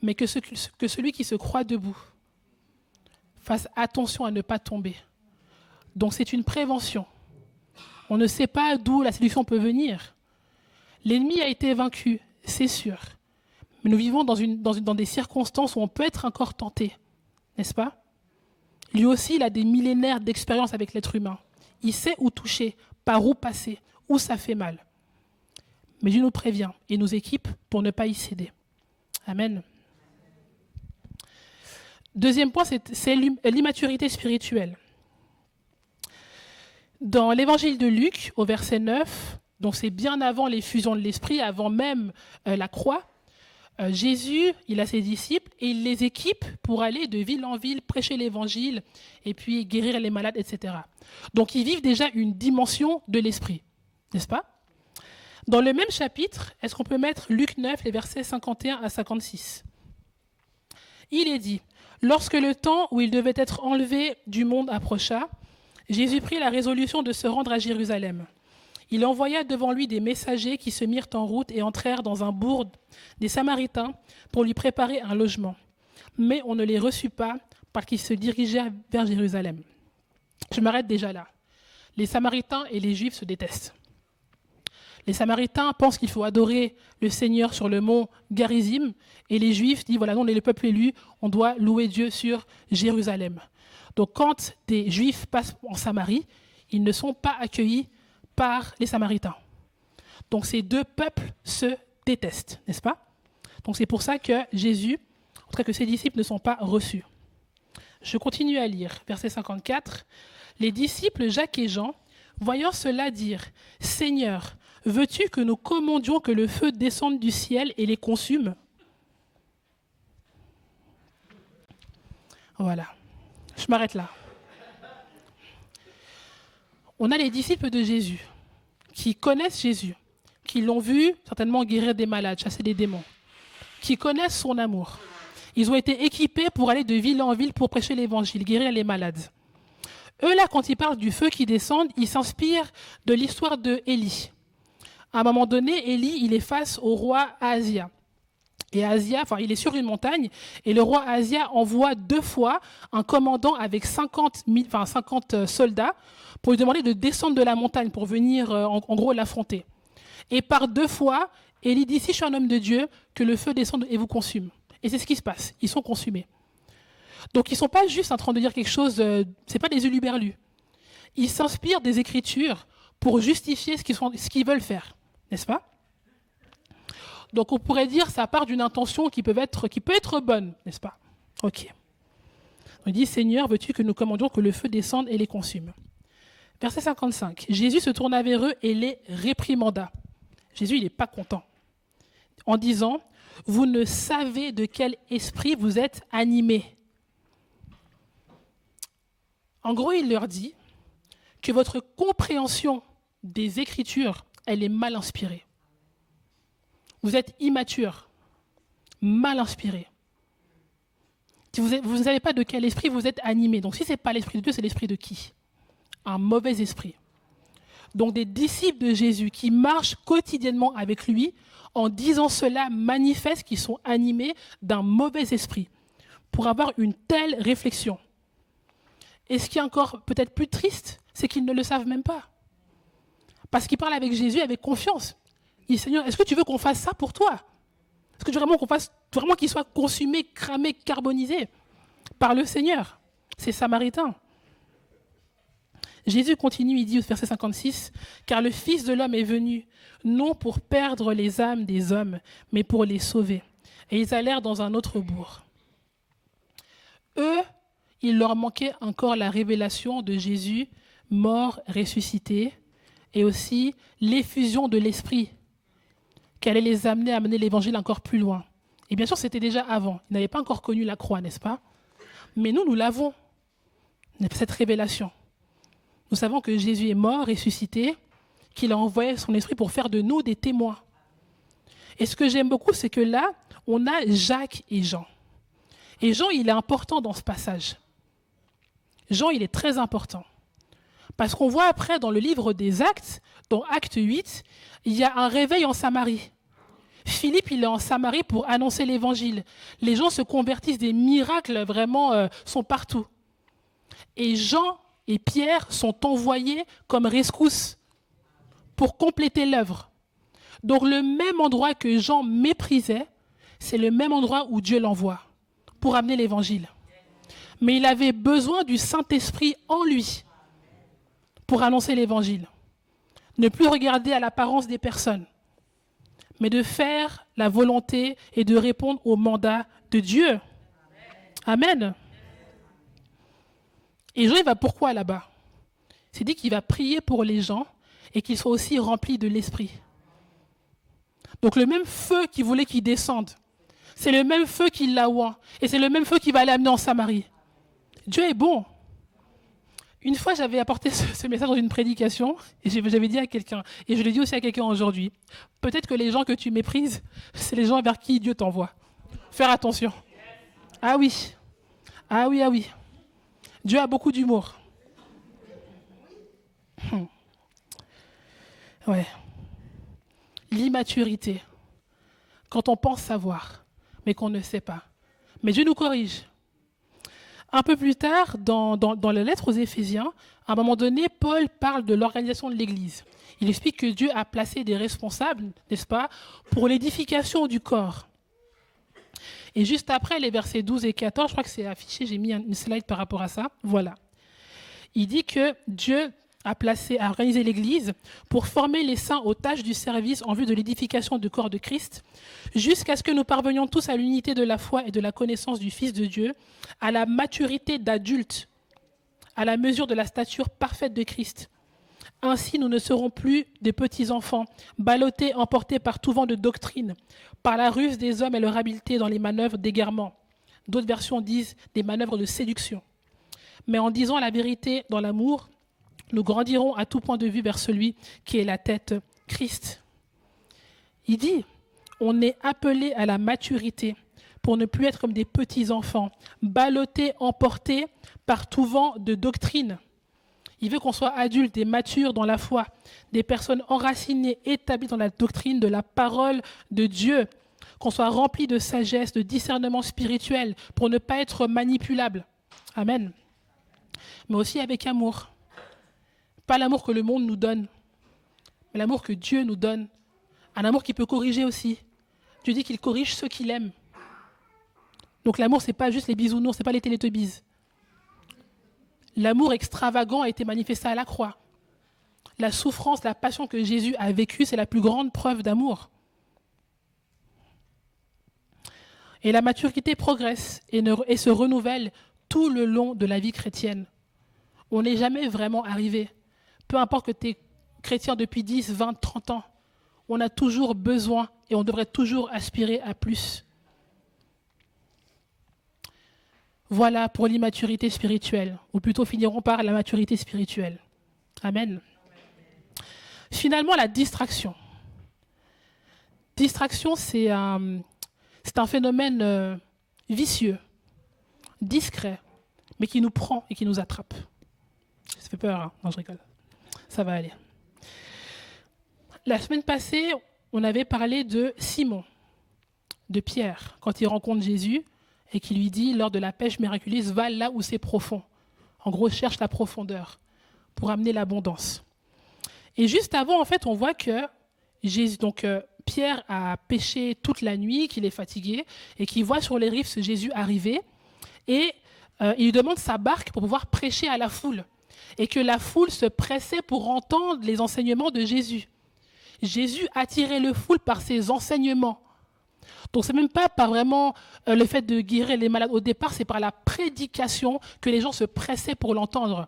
Mais que celui qui se croit debout fasse attention à ne pas tomber. Donc c'est une prévention. On ne sait pas d'où la séduction peut venir. L'ennemi a été vaincu, c'est sûr. Mais nous vivons dans des circonstances où on peut être encore tenté, n'est-ce pas? Lui aussi, il a des millénaires d'expérience avec l'être humain. Il sait où toucher, par où passer, où ça fait mal. Mais Dieu nous prévient et nous équipe pour ne pas y céder. Amen. Deuxième point, c'est l'immaturité spirituelle. Dans l'évangile de Luc, au verset 9, donc c'est bien avant l'effusion de l'esprit, avant même la croix, Jésus, il a ses disciples et il les équipe pour aller de ville en ville, prêcher l'évangile et puis guérir les malades, etc. Donc ils vivent déjà une dimension de l'esprit, n'est-ce pas? Dans le même chapitre, est-ce qu'on peut mettre Luc 9, les versets 51 à 56? Il est dit, lorsque le temps où il devait être enlevé du monde approcha, Jésus prit la résolution de se rendre à Jérusalem. Il envoya devant lui des messagers qui se mirent en route et entrèrent dans un bourg des Samaritains pour lui préparer un logement. Mais on ne les reçut pas parce qu'ils se dirigeaient vers Jérusalem. Je m'arrête déjà là. Les Samaritains et les Juifs se détestent. Les Samaritains pensent qu'il faut adorer le Seigneur sur le mont Garizim, et les Juifs disent, voilà, nous on est le peuple élu, on doit louer Dieu sur Jérusalem. Donc quand des Juifs passent en Samarie, ils ne sont pas accueillis par les Samaritains. Donc ces deux peuples se détestent, n'est-ce pas? Donc c'est pour ça que Jésus, en tout cas que ses disciples ne sont pas reçus. Je continue à lire, verset 54. Les disciples Jacques et Jean, voyant cela, dirent, « Seigneur, veux-tu que nous commandions que le feu descende du ciel et les consume ?» Voilà, je m'arrête là. On a les disciples de Jésus, qui connaissent Jésus, qui l'ont vu certainement guérir des malades, chasser des démons, qui connaissent son amour. Ils ont été équipés pour aller de ville en ville pour prêcher l'évangile, guérir les malades. Eux, là, quand ils parlent du feu qui descend, ils s'inspirent de l'histoire de Élie. À un moment donné, Élie, il est face au roi Ahazia. Et Ahazia, il est sur une montagne, et le roi Ahazia envoie 2 fois un commandant avec 50 soldats pour lui demander de descendre de la montagne pour venir, en gros, l'affronter. Et par 2 fois, Élie dit, si je suis un homme de Dieu, que le feu descende et vous consume. Et c'est ce qui se passe, ils sont consumés. Donc ils ne sont pas juste en train de dire quelque chose, ce n'est pas des huluberlus. Ils s'inspirent des Écritures pour justifier ce qu'ils veulent faire, n'est-ce pas? Donc on pourrait dire ça part d'une intention qui peut être bonne, n'est-ce pas? Ok. On dit, Seigneur, veux-tu que nous commandions que le feu descende et les consume? Verset 55. Jésus se tourna vers eux et les réprimanda. Jésus, il n'est pas content. En disant, vous ne savez de quel esprit vous êtes animés. En gros, il leur dit que votre compréhension des Écritures, elle est mal inspirée. Vous êtes immature, mal inspiré. Vous ne savez pas de quel esprit vous êtes animé. Donc si ce n'est pas l'esprit de Dieu, c'est l'esprit de qui? Un mauvais esprit. Donc des disciples de Jésus qui marchent quotidiennement avec lui, en disant cela, manifestent qu'ils sont animés d'un mauvais esprit pour avoir une telle réflexion. Et ce qui est encore peut-être plus triste, c'est qu'ils ne le savent même pas. Parce qu'ils parlent avec Jésus avec confiance. Il dit, Seigneur, est-ce que tu veux qu'on fasse ça pour toi? Est-ce que tu veux vraiment qu'il soit consumé, cramé, carbonisé par le Seigneur? C'est Samaritain. Jésus continue, il dit au verset 56, « Car le Fils de l'homme est venu, non pour perdre les âmes des hommes, mais pour les sauver. » Et ils allèrent dans un autre bourg. Eux, il leur manquait encore la révélation de Jésus, mort, ressuscité, et aussi l'effusion de l'Esprit, qui allait les amener à mener l'Évangile encore plus loin. Et bien sûr, c'était déjà avant. Ils n'avaient pas encore connu la croix, n'est-ce pas? Mais nous l'avons, cette révélation. Nous savons que Jésus est mort, ressuscité, qu'il a envoyé son esprit pour faire de nous des témoins. Et ce que j'aime beaucoup, c'est que là, on a Jacques et Jean. Et Jean, il est important dans ce passage. Jean, il est très important. Parce qu'on voit après dans le livre des Actes, dans Acte 8, il y a un réveil en Samarie. Philippe, il est en Samarie pour annoncer l'évangile. Les gens se convertissent, des miracles vraiment sont partout. Et Jean et Pierre sont envoyés comme rescousse pour compléter l'œuvre. Donc le même endroit que Jean méprisait, c'est le même endroit où Dieu l'envoie pour amener l'évangile. Mais il avait besoin du Saint-Esprit en lui pour annoncer l'évangile. Ne plus regarder à l'apparence des personnes, mais de faire la volonté et de répondre au mandat de Dieu. Amen. Et Jean, il va pourquoi là-bas? C'est dit qu'il va prier pour les gens et qu'ils soient aussi remplis de l'Esprit. Donc le même feu qu'il voulait qu'il descende, c'est le même feu qui l'a oint. Et c'est le même feu qui va l'amener en Samarie. Dieu est bon. Une fois, j'avais apporté ce message dans une prédication et j'avais dit à quelqu'un, et je le dis aussi à quelqu'un aujourd'hui, peut-être que les gens que tu méprises, c'est les gens vers qui Dieu t'envoie. Faire attention. Ah oui. Ah oui, ah oui. Dieu a beaucoup d'humour. Ouais. L'immaturité. Quand on pense savoir, mais qu'on ne sait pas. Mais Dieu nous corrige. Un peu plus tard, dans la lettre aux Éphésiens, à un moment donné, Paul parle de l'organisation de l'Église. Il explique que Dieu a placé des responsables, n'est-ce pas, pour l'édification du corps. Et juste après, les versets 12 et 14, je crois que c'est affiché, j'ai mis une slide par rapport à ça. Voilà. Il dit que Dieu a organisé l'Église pour former les saints aux tâches du service en vue de l'édification du corps de Christ, jusqu'à ce que nous parvenions tous à l'unité de la foi et de la connaissance du Fils de Dieu, à la maturité d'adultes, à la mesure de la stature parfaite de Christ. Ainsi, nous ne serons plus des petits-enfants, ballottés, emportés par tout vent de doctrine, par la ruse des hommes et leur habileté dans les manœuvres d'égarement. D'autres versions disent des manœuvres de séduction. Mais en disant la vérité dans l'amour, nous grandirons à tout point de vue vers celui qui est la tête, Christ. Il dit, on est appelé à la maturité pour ne plus être comme des petits-enfants, ballottés, emportés par tout vent de doctrine. Il veut qu'on soit adultes et matures dans la foi, des personnes enracinées, établies dans la doctrine de la parole de Dieu, qu'on soit remplis de sagesse, de discernement spirituel, pour ne pas être manipulables. Amen. Mais aussi avec amour. Pas l'amour que le monde nous donne, mais l'amour que Dieu nous donne. Un amour qui peut corriger aussi. Dieu dit qu'il corrige ceux qu'il aime. Donc l'amour, ce n'est pas juste les bisounours, ce n'est pas les télétubbies. L'amour extravagant a été manifesté à la croix. La souffrance, la passion que Jésus a vécue, c'est la plus grande preuve d'amour. Et la maturité progresse et se renouvelle tout le long de la vie chrétienne. On n'est jamais vraiment arrivé. Peu importe que tu es chrétien depuis 10, 20, 30 ans, on a toujours besoin et on devrait toujours aspirer à plus. Voilà pour l'immaturité spirituelle, ou plutôt finirons par la maturité spirituelle. Amen. Finalement, la distraction. Distraction, c'est un phénomène vicieux, discret, mais qui nous prend et qui nous attrape. Ça fait peur, hein? Non, je rigole. Ça va aller. La semaine passée, on avait parlé de Simon, de Pierre, quand il rencontre Jésus et qui lui dit, lors de la pêche miraculeuse, va là où c'est profond. En gros, cherche la profondeur pour amener l'abondance. Et juste avant, en fait, on voit que Pierre a pêché toute la nuit, qu'il est fatigué, et qu'il voit sur les rives ce Jésus arriver. Et il lui demande sa barque pour pouvoir prêcher à la foule. Et que la foule se pressait pour entendre les enseignements de Jésus. Jésus attirait le foule par ses enseignements. Donc ce n'est même pas par vraiment le fait de guérir les malades. Au départ, c'est par la prédication que les gens se pressaient pour l'entendre.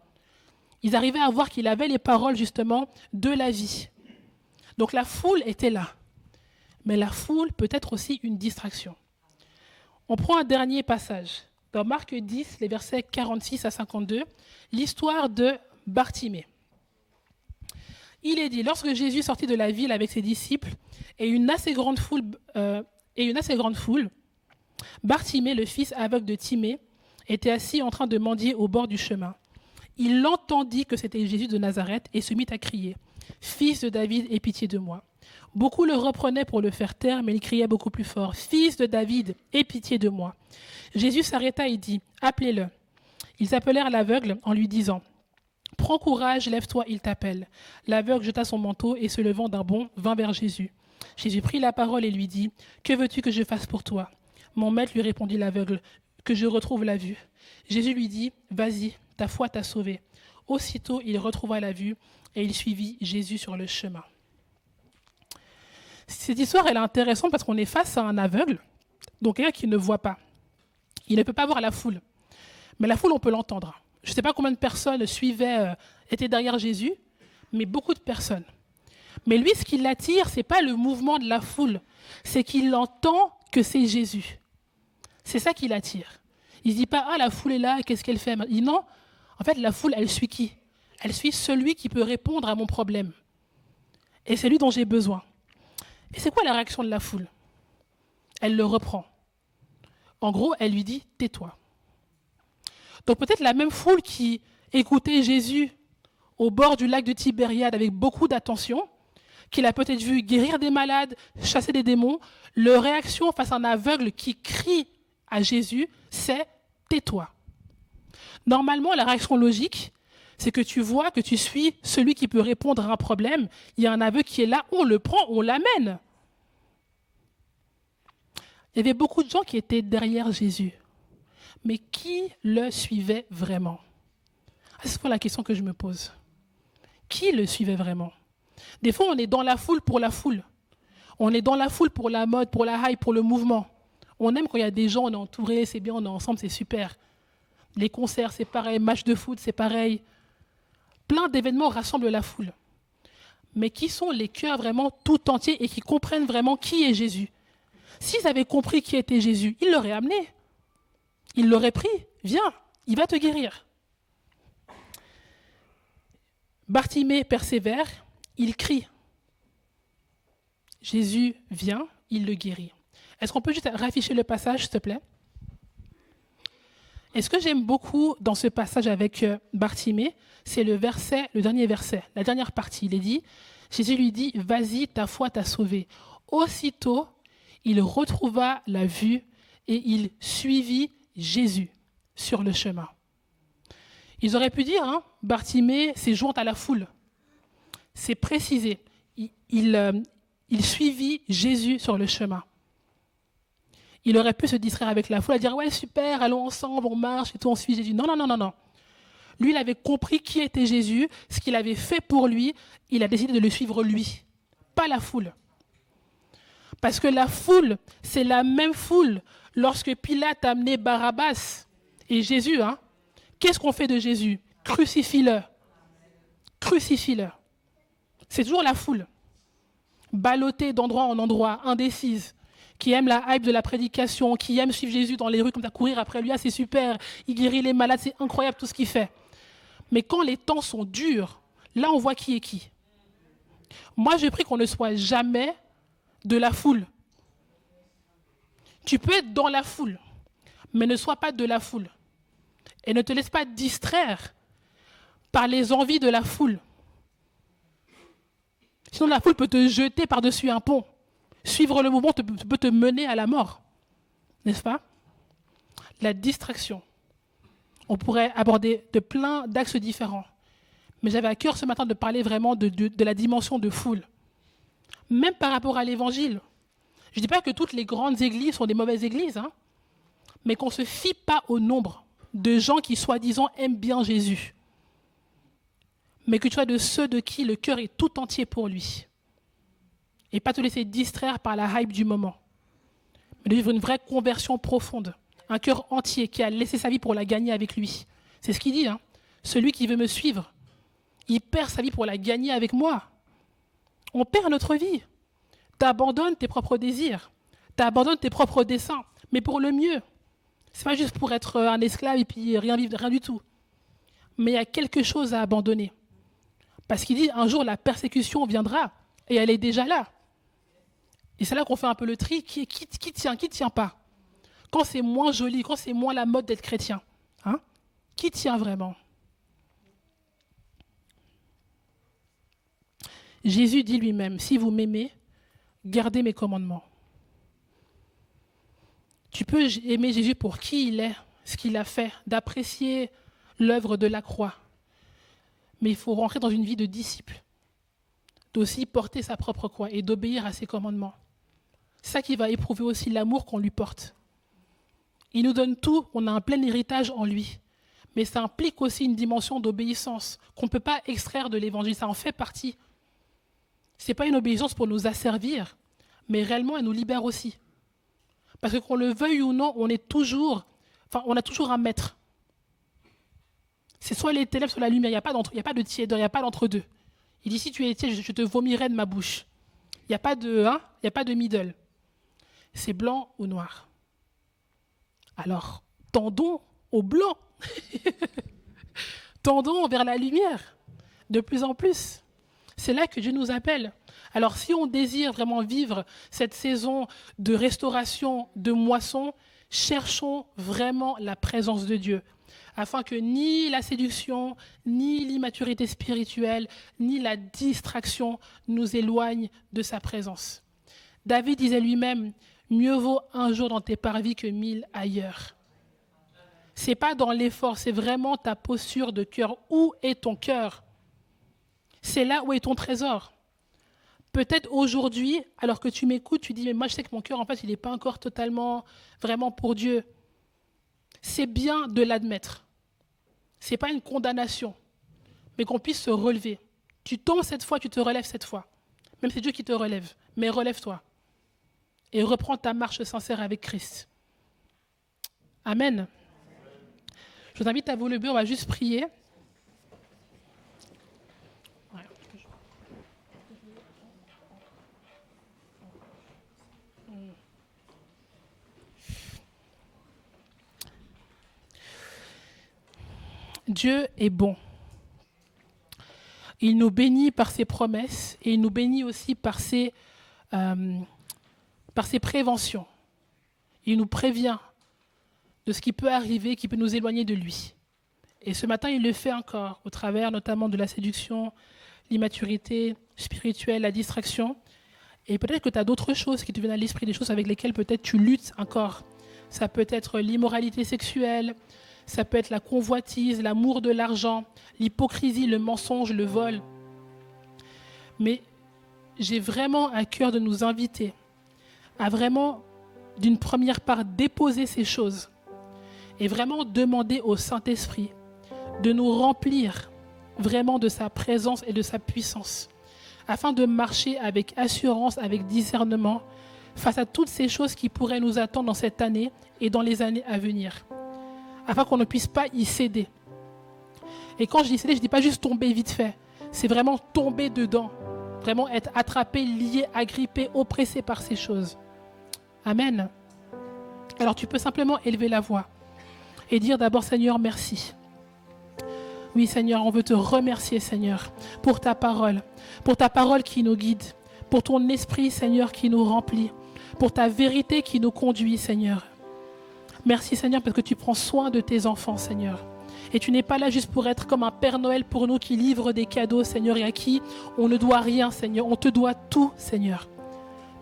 Ils arrivaient à voir qu'il avait les paroles justement de la vie. Donc la foule était là. Mais la foule peut être aussi une distraction. On prend un dernier passage. Dans Marc 10, les versets 46 à 52, l'histoire de Bartimée. Il est dit, lorsque Jésus sortit de la ville avec ses disciples et une assez grande foule, Bartimée, le fils aveugle de Timée, était assis en train de mendier au bord du chemin. Il entendit que c'était Jésus de Nazareth et se mit à crier, « Fils de David, aie pitié de moi !» Beaucoup le reprenaient pour le faire taire, mais il criait beaucoup plus fort, « Fils de David, aie pitié de moi !» Jésus s'arrêta et dit, « Appelez-le !» Ils appelèrent l'aveugle en lui disant, « Prends courage, lève-toi, il t'appelle. » L'aveugle jeta son manteau et se levant d'un bond, vint vers Jésus. Jésus prit la parole et lui dit, « Que veux-tu que je fasse pour toi ?» Mon maître, lui répondit l'aveugle, « Que je retrouve la vue. » Jésus lui dit, « Vas-y, ta foi t'a sauvé. » Aussitôt, il retrouva la vue et il suivit Jésus sur le chemin. Cette histoire, elle est intéressante parce qu'on est face à un aveugle, donc quelqu'un qui ne voit pas. Il ne peut pas voir la foule, mais la foule, on peut l'entendre. Je ne sais pas combien de personnes étaient derrière Jésus, mais beaucoup de personnes. Mais lui, ce qui l'attire, ce n'est pas le mouvement de la foule, c'est qu'il entend que c'est Jésus. C'est ça qui l'attire. Il ne se dit pas, ah, la foule est là, qu'est-ce qu'elle fait? Il dit non, en fait, la foule, elle suit qui? Elle suit celui qui peut répondre à mon problème. Et c'est lui dont j'ai besoin. Et c'est quoi la réaction de la foule? Elle le reprend. En gros, elle lui dit, tais-toi. Donc peut-être la même foule qui écoutait Jésus au bord du lac de Tibériade avec beaucoup d'attention, qu'il a peut-être vu guérir des malades, chasser des démons, leur réaction face à un aveugle qui crie à Jésus, c'est « tais-toi ». Normalement, la réaction logique, c'est que tu vois que tu suis celui qui peut répondre à un problème. Il y a un aveugle qui est là, on le prend, on l'amène. Il y avait beaucoup de gens qui étaient derrière Jésus. Mais qui le suivait vraiment? C'est la question que je me pose. Qui le suivait vraiment? Des fois, on est dans la foule pour la foule. On est dans la foule pour la mode, pour la hype, pour le mouvement. On aime quand il y a des gens, on est entouré, c'est bien, on est ensemble, c'est super. Les concerts, c'est pareil. Matchs de foot, c'est pareil. Plein d'événements rassemblent la foule. Mais qui sont les cœurs vraiment tout entiers et qui comprennent vraiment qui est Jésus? S'ils avaient compris qui était Jésus, ils l'auraient amené. Ils l'auraient pris. Viens, il va te guérir. Bartimée persévère, il crie. Jésus vient, il le guérit. Est-ce qu'on peut juste rafficher le passage, s'il te plaît? Et ce que j'aime beaucoup dans ce passage avec Bartimée, c'est le dernier verset, la dernière partie. Il est dit, Jésus lui dit, vas-y, ta foi t'a sauvé. Aussitôt, il retrouva la vue et il suivit Jésus sur le chemin. Ils auraient pu dire, Bartimée s'est joint à la foule. C'est précisé. Il suivit Jésus sur le chemin. Il aurait pu se distraire avec la foule, à dire « Ouais, super, allons ensemble, on marche et tout, on suit Jésus. » Non, non, non, non, non. Lui, il avait compris qui était Jésus, ce qu'il avait fait pour lui. Il a décidé de le suivre lui, pas la foule. Parce que la foule, c'est la même foule lorsque Pilate a amené Barabbas et Jésus. Qu'est-ce qu'on fait de Jésus? Crucifie-le. Crucifie-le. C'est toujours la foule. Ballottée d'endroit en endroit, indécise, qui aime la hype de la prédication, qui aime suivre Jésus dans les rues comme ça, courir après lui, c'est super, il guérit les malades, c'est incroyable tout ce qu'il fait. Mais quand les temps sont durs, là on voit qui est qui. Moi je prie qu'on ne soit jamais de la foule. Tu peux être dans la foule, mais ne sois pas de la foule. Et ne te laisse pas distraire par les envies de la foule. Sinon la foule peut te jeter par-dessus un pont. Suivre le mouvement peut te mener à la mort, n'est-ce pas? La distraction. On pourrait aborder de plein d'axes différents. Mais j'avais à cœur ce matin de parler vraiment de la dimension de foule. Même par rapport à l'évangile. Je ne dis pas que toutes les grandes églises sont des mauvaises églises, mais qu'on ne se fie pas au nombre de gens qui, soi-disant, aiment bien Jésus. Mais que tu sois de ceux de qui le cœur est tout entier pour lui. Et pas te laisser distraire par la hype du moment. Mais de vivre une vraie conversion profonde. Un cœur entier qui a laissé sa vie pour la gagner avec lui. C'est ce qu'il dit. Celui qui veut me suivre, il perd sa vie pour la gagner avec moi. On perd notre vie. Tu abandonnes tes propres désirs. Tu abandonnes tes propres desseins. Mais pour le mieux. C'est pas juste pour être un esclave et puis rien vivre, rien du tout. Mais il y a quelque chose à abandonner. Parce qu'il dit, un jour, la persécution viendra. Et elle est déjà là. Et c'est là qu'on fait un peu le tri. Qui tient pas? Quand c'est moins joli, quand c'est moins la mode d'être chrétien. Qui tient vraiment? Jésus dit lui-même, si vous m'aimez, gardez mes commandements. Tu peux aimer Jésus pour qui il est, ce qu'il a fait, d'apprécier l'œuvre de la croix. Mais il faut rentrer dans une vie de disciple, d'aussi porter sa propre croix et d'obéir à ses commandements. C'est ça qui va éprouver aussi l'amour qu'on lui porte. Il nous donne tout, on a un plein héritage en lui. Mais ça implique aussi une dimension d'obéissance qu'on ne peut pas extraire de l'évangile, ça en fait partie. Ce n'est pas une obéissance pour nous asservir, mais réellement elle nous libère aussi. Parce que qu'on le veuille ou non, on a toujours un maître. C'est soit les ténèbres, soit la lumière, il n'y a pas de tièdeur, il n'y a pas d'entre-deux. Il dit, si tu es tiède, je te vomirai de ma bouche. Il n'y a pas de middle. C'est blanc ou noir. Alors, tendons au blanc. Tendons vers la lumière, de plus en plus. C'est là que Dieu nous appelle. Alors, si on désire vraiment vivre cette saison de restauration, de moisson, cherchons vraiment la présence de Dieu, afin que ni la séduction, ni l'immaturité spirituelle, ni la distraction nous éloignent de sa présence. David disait lui-même, mieux vaut un jour dans tes parvis que 1000 ailleurs. Ce n'est pas dans l'effort, c'est vraiment ta posture de cœur. Où est ton cœur? C'est là où est ton trésor. Peut-être aujourd'hui, alors que tu m'écoutes, tu dis, mais moi je sais que mon cœur, en fait, il n'est pas encore totalement, vraiment pour Dieu. C'est bien de l'admettre. Ce n'est pas une condamnation, mais qu'on puisse se relever. Tu tombes cette fois, tu te relèves cette fois. Même si c'est Dieu qui te relève, mais relève-toi. Et reprends ta marche sincère avec Christ. Amen. Je vous invite à vous lever, on va juste prier. Dieu est bon. Il nous bénit par ses promesses et il nous bénit aussi par ses préventions. Il nous prévient de ce qui peut arriver, qui peut nous éloigner de lui. Et ce matin, il le fait encore, au travers notamment de la séduction, l'immaturité spirituelle, la distraction. Et peut-être que tu as d'autres choses qui te viennent à l'esprit, des choses avec lesquelles peut-être tu luttes encore. Ça peut être l'immoralité sexuelle, ça peut être la convoitise, l'amour de l'argent, l'hypocrisie, le mensonge, le vol. Mais j'ai vraiment à cœur de nous inviter à vraiment, d'une première part, déposer ces choses et vraiment demander au Saint-Esprit de nous remplir vraiment de sa présence et de sa puissance, afin de marcher avec assurance, avec discernement, face à toutes ces choses qui pourraient nous attendre dans cette année et dans les années à venir, afin qu'on ne puisse pas y céder. Et quand je dis céder, je ne dis pas juste tomber vite fait, c'est vraiment tomber dedans, vraiment être attrapé, lié, agrippé, oppressé par ces choses. Amen. Alors tu peux simplement élever la voix et dire d'abord, Seigneur, merci. Oui, Seigneur, on veut te remercier, Seigneur, pour ta parole qui nous guide, pour ton esprit, Seigneur, qui nous remplit, pour ta vérité qui nous conduit, Seigneur. Merci, Seigneur, parce que tu prends soin de tes enfants, Seigneur. Et tu n'es pas là juste pour être comme un Père Noël pour nous qui livre des cadeaux, Seigneur, et à qui on ne doit rien, Seigneur. On te doit tout, Seigneur.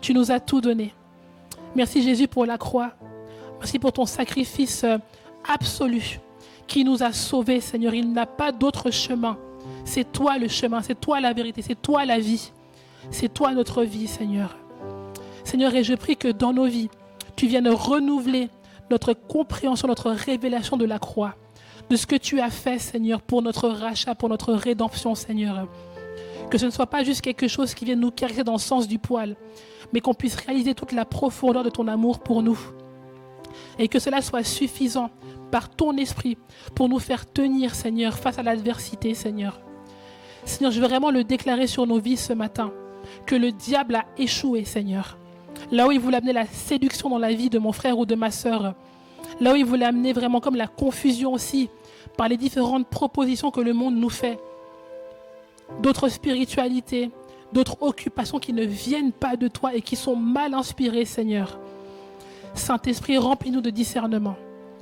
Tu nous as tout donné. Merci, Jésus, pour la croix. Merci pour ton sacrifice absolu qui nous a sauvés, Seigneur. Il n'a pas d'autre chemin. C'est toi le chemin, c'est toi la vérité, c'est toi la vie. C'est toi notre vie, Seigneur. Seigneur, et je prie que dans nos vies, tu viennes renouveler notre compréhension, notre révélation de la croix, de ce que tu as fait, Seigneur, pour notre rachat, pour notre rédemption, Seigneur. Que ce ne soit pas juste quelque chose qui vienne nous caresser dans le sens du poil, mais qu'on puisse réaliser toute la profondeur de ton amour pour nous. Et que cela soit suffisant par ton esprit pour nous faire tenir, Seigneur, face à l'adversité, Seigneur. Seigneur, je veux vraiment le déclarer sur nos vies ce matin, que le diable a échoué, Seigneur. Là où il voulait amener la séduction dans la vie de mon frère ou de ma sœur, là où il voulait amener vraiment comme la confusion aussi, par les différentes propositions que le monde nous fait, d'autres spiritualités, d'autres occupations qui ne viennent pas de toi et qui sont mal inspirées, Seigneur. Saint-Esprit, remplis-nous de discernement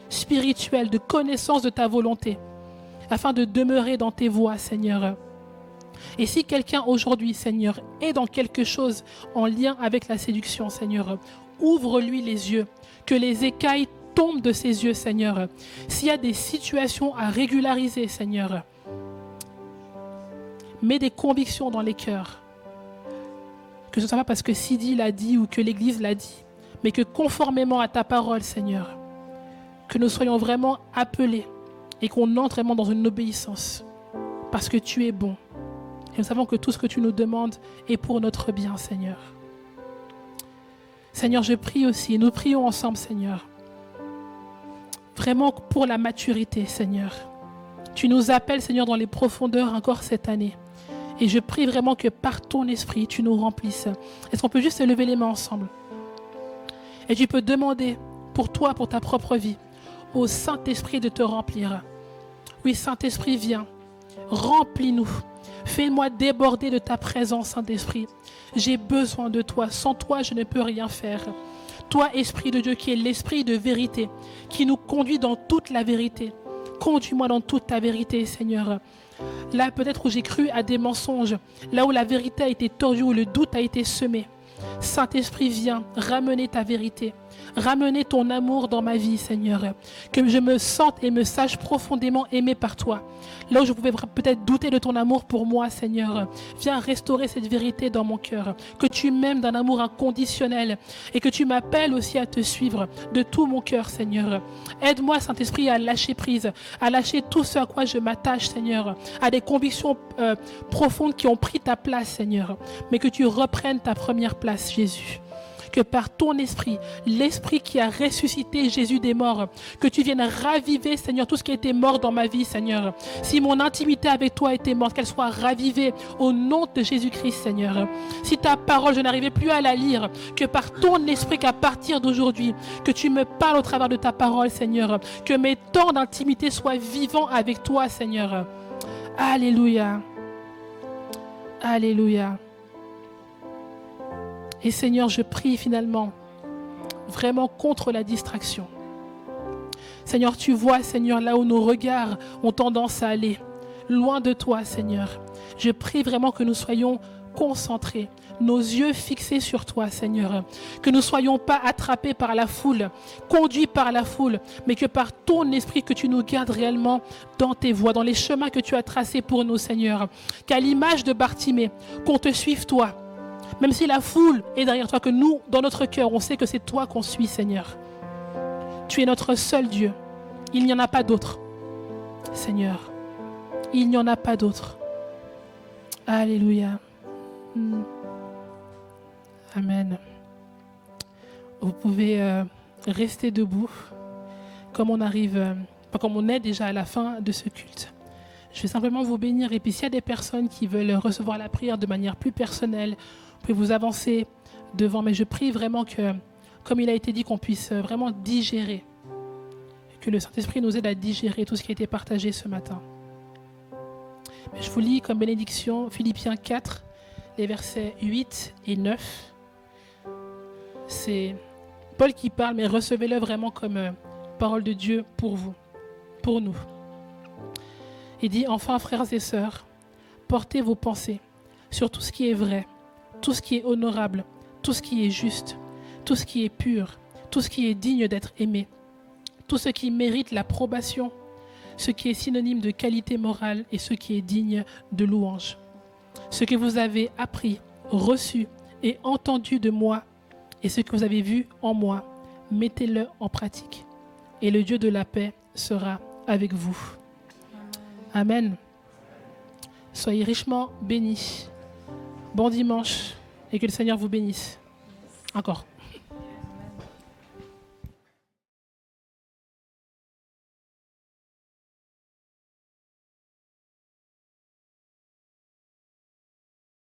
spirituel, de connaissance de ta volonté, afin de demeurer dans tes voies, Seigneur. Et si quelqu'un aujourd'hui, Seigneur, est dans quelque chose en lien avec la séduction, Seigneur, ouvre-lui les yeux, que les écailles tombent de ses yeux, Seigneur. S'il y a des situations à régulariser, Seigneur, mets des convictions dans les cœurs. Que ce ne soit pas parce que Sidi l'a dit ou que l'Église l'a dit, mais que conformément à ta parole, Seigneur, que nous soyons vraiment appelés et qu'on entre vraiment dans une obéissance, parce que tu es bon. Et nous savons que tout ce que tu nous demandes est pour notre bien, Seigneur. Seigneur, je prie aussi, nous prions ensemble, Seigneur, vraiment pour la maturité, Seigneur. Tu nous appelles, Seigneur, dans les profondeurs encore cette année. Et je prie vraiment que par ton esprit, tu nous remplisses. Est-ce qu'on peut juste se lever les mains ensemble? Et tu peux demander pour toi, pour ta propre vie, au Saint-Esprit de te remplir. Oui, Saint-Esprit, viens, remplis-nous. Fais-moi déborder de ta présence, Saint-Esprit. J'ai besoin de toi. Sans toi, je ne peux rien faire. Toi, Esprit de Dieu, qui est l'Esprit de vérité, qui nous conduit dans toute la vérité. Conduis-moi dans toute ta vérité, Seigneur. Là, peut-être où j'ai cru à des mensonges, là où la vérité a été tordue, où le doute a été semé. Saint-Esprit, viens ramener ta vérité. Ramener ton amour dans ma vie, Seigneur. Que je me sente et me sache profondément aimé par toi. Là où je pouvais peut-être douter de ton amour pour moi, Seigneur. Viens restaurer cette vérité dans mon cœur. Que tu m'aimes d'un amour inconditionnel. Et que tu m'appelles aussi à te suivre de tout mon cœur, Seigneur. Aide-moi, Saint-Esprit, à lâcher prise. À lâcher tout ce à quoi je m'attache, Seigneur. À des convictions profondes qui ont pris ta place, Seigneur. Mais que tu reprennes ta première place, Jésus. Que par ton esprit, l'esprit qui a ressuscité Jésus des morts, que tu viennes raviver, Seigneur, tout ce qui a été mort dans ma vie, Seigneur. Si mon intimité avec toi était morte, qu'elle soit ravivée au nom de Jésus-Christ, Seigneur. Si ta parole, je n'arrivais plus à la lire, que par ton esprit, qu'à partir d'aujourd'hui, que tu me parles au travers de ta parole, Seigneur. Que mes temps d'intimité soient vivants avec toi, Seigneur. Alléluia. Alléluia. Et Seigneur, je prie finalement vraiment contre la distraction. Seigneur, tu vois, Seigneur, là où nos regards ont tendance à aller, loin de toi, Seigneur. Je prie vraiment que nous soyons concentrés, nos yeux fixés sur toi, Seigneur. Que nous ne soyons pas attrapés par la foule, conduits par la foule, mais que par ton esprit, que tu nous gardes réellement dans tes voies, dans les chemins que tu as tracés pour nous, Seigneur. Qu'à l'image de Bartimée, qu'on te suive, toi. Même si la foule est derrière toi, que nous, dans notre cœur, on sait que c'est toi qu'on suit, Seigneur. Tu es notre seul Dieu. Il n'y en a pas d'autre, Seigneur. Il n'y en a pas d'autre. Alléluia. Amen. Vous pouvez rester debout, comme on est déjà à la fin de ce culte. Je vais simplement vous bénir. Et puis s'il y a des personnes qui veulent recevoir la prière de manière plus personnelle, vous pouvez vous avancer devant. Mais je prie vraiment que, comme il a été dit, qu'on puisse vraiment digérer. Que le Saint-Esprit nous aide à digérer tout ce qui a été partagé ce matin. Mais je vous lis comme bénédiction Philippiens 4, les versets 8 et 9. C'est Paul qui parle, mais recevez-le vraiment comme parole de Dieu pour vous, pour nous. Il dit, enfin, frères et sœurs, portez vos pensées sur tout ce qui est vrai, tout ce qui est honorable, tout ce qui est juste, tout ce qui est pur, tout ce qui est digne d'être aimé, tout ce qui mérite l'approbation, ce qui est synonyme de qualité morale et ce qui est digne de louange. Ce que vous avez appris, reçu et entendu de moi et ce que vous avez vu en moi, mettez-le en pratique. Et le Dieu de la paix sera avec vous. Amen. Soyez richement bénis. Bon dimanche et que le Seigneur vous bénisse. Encore.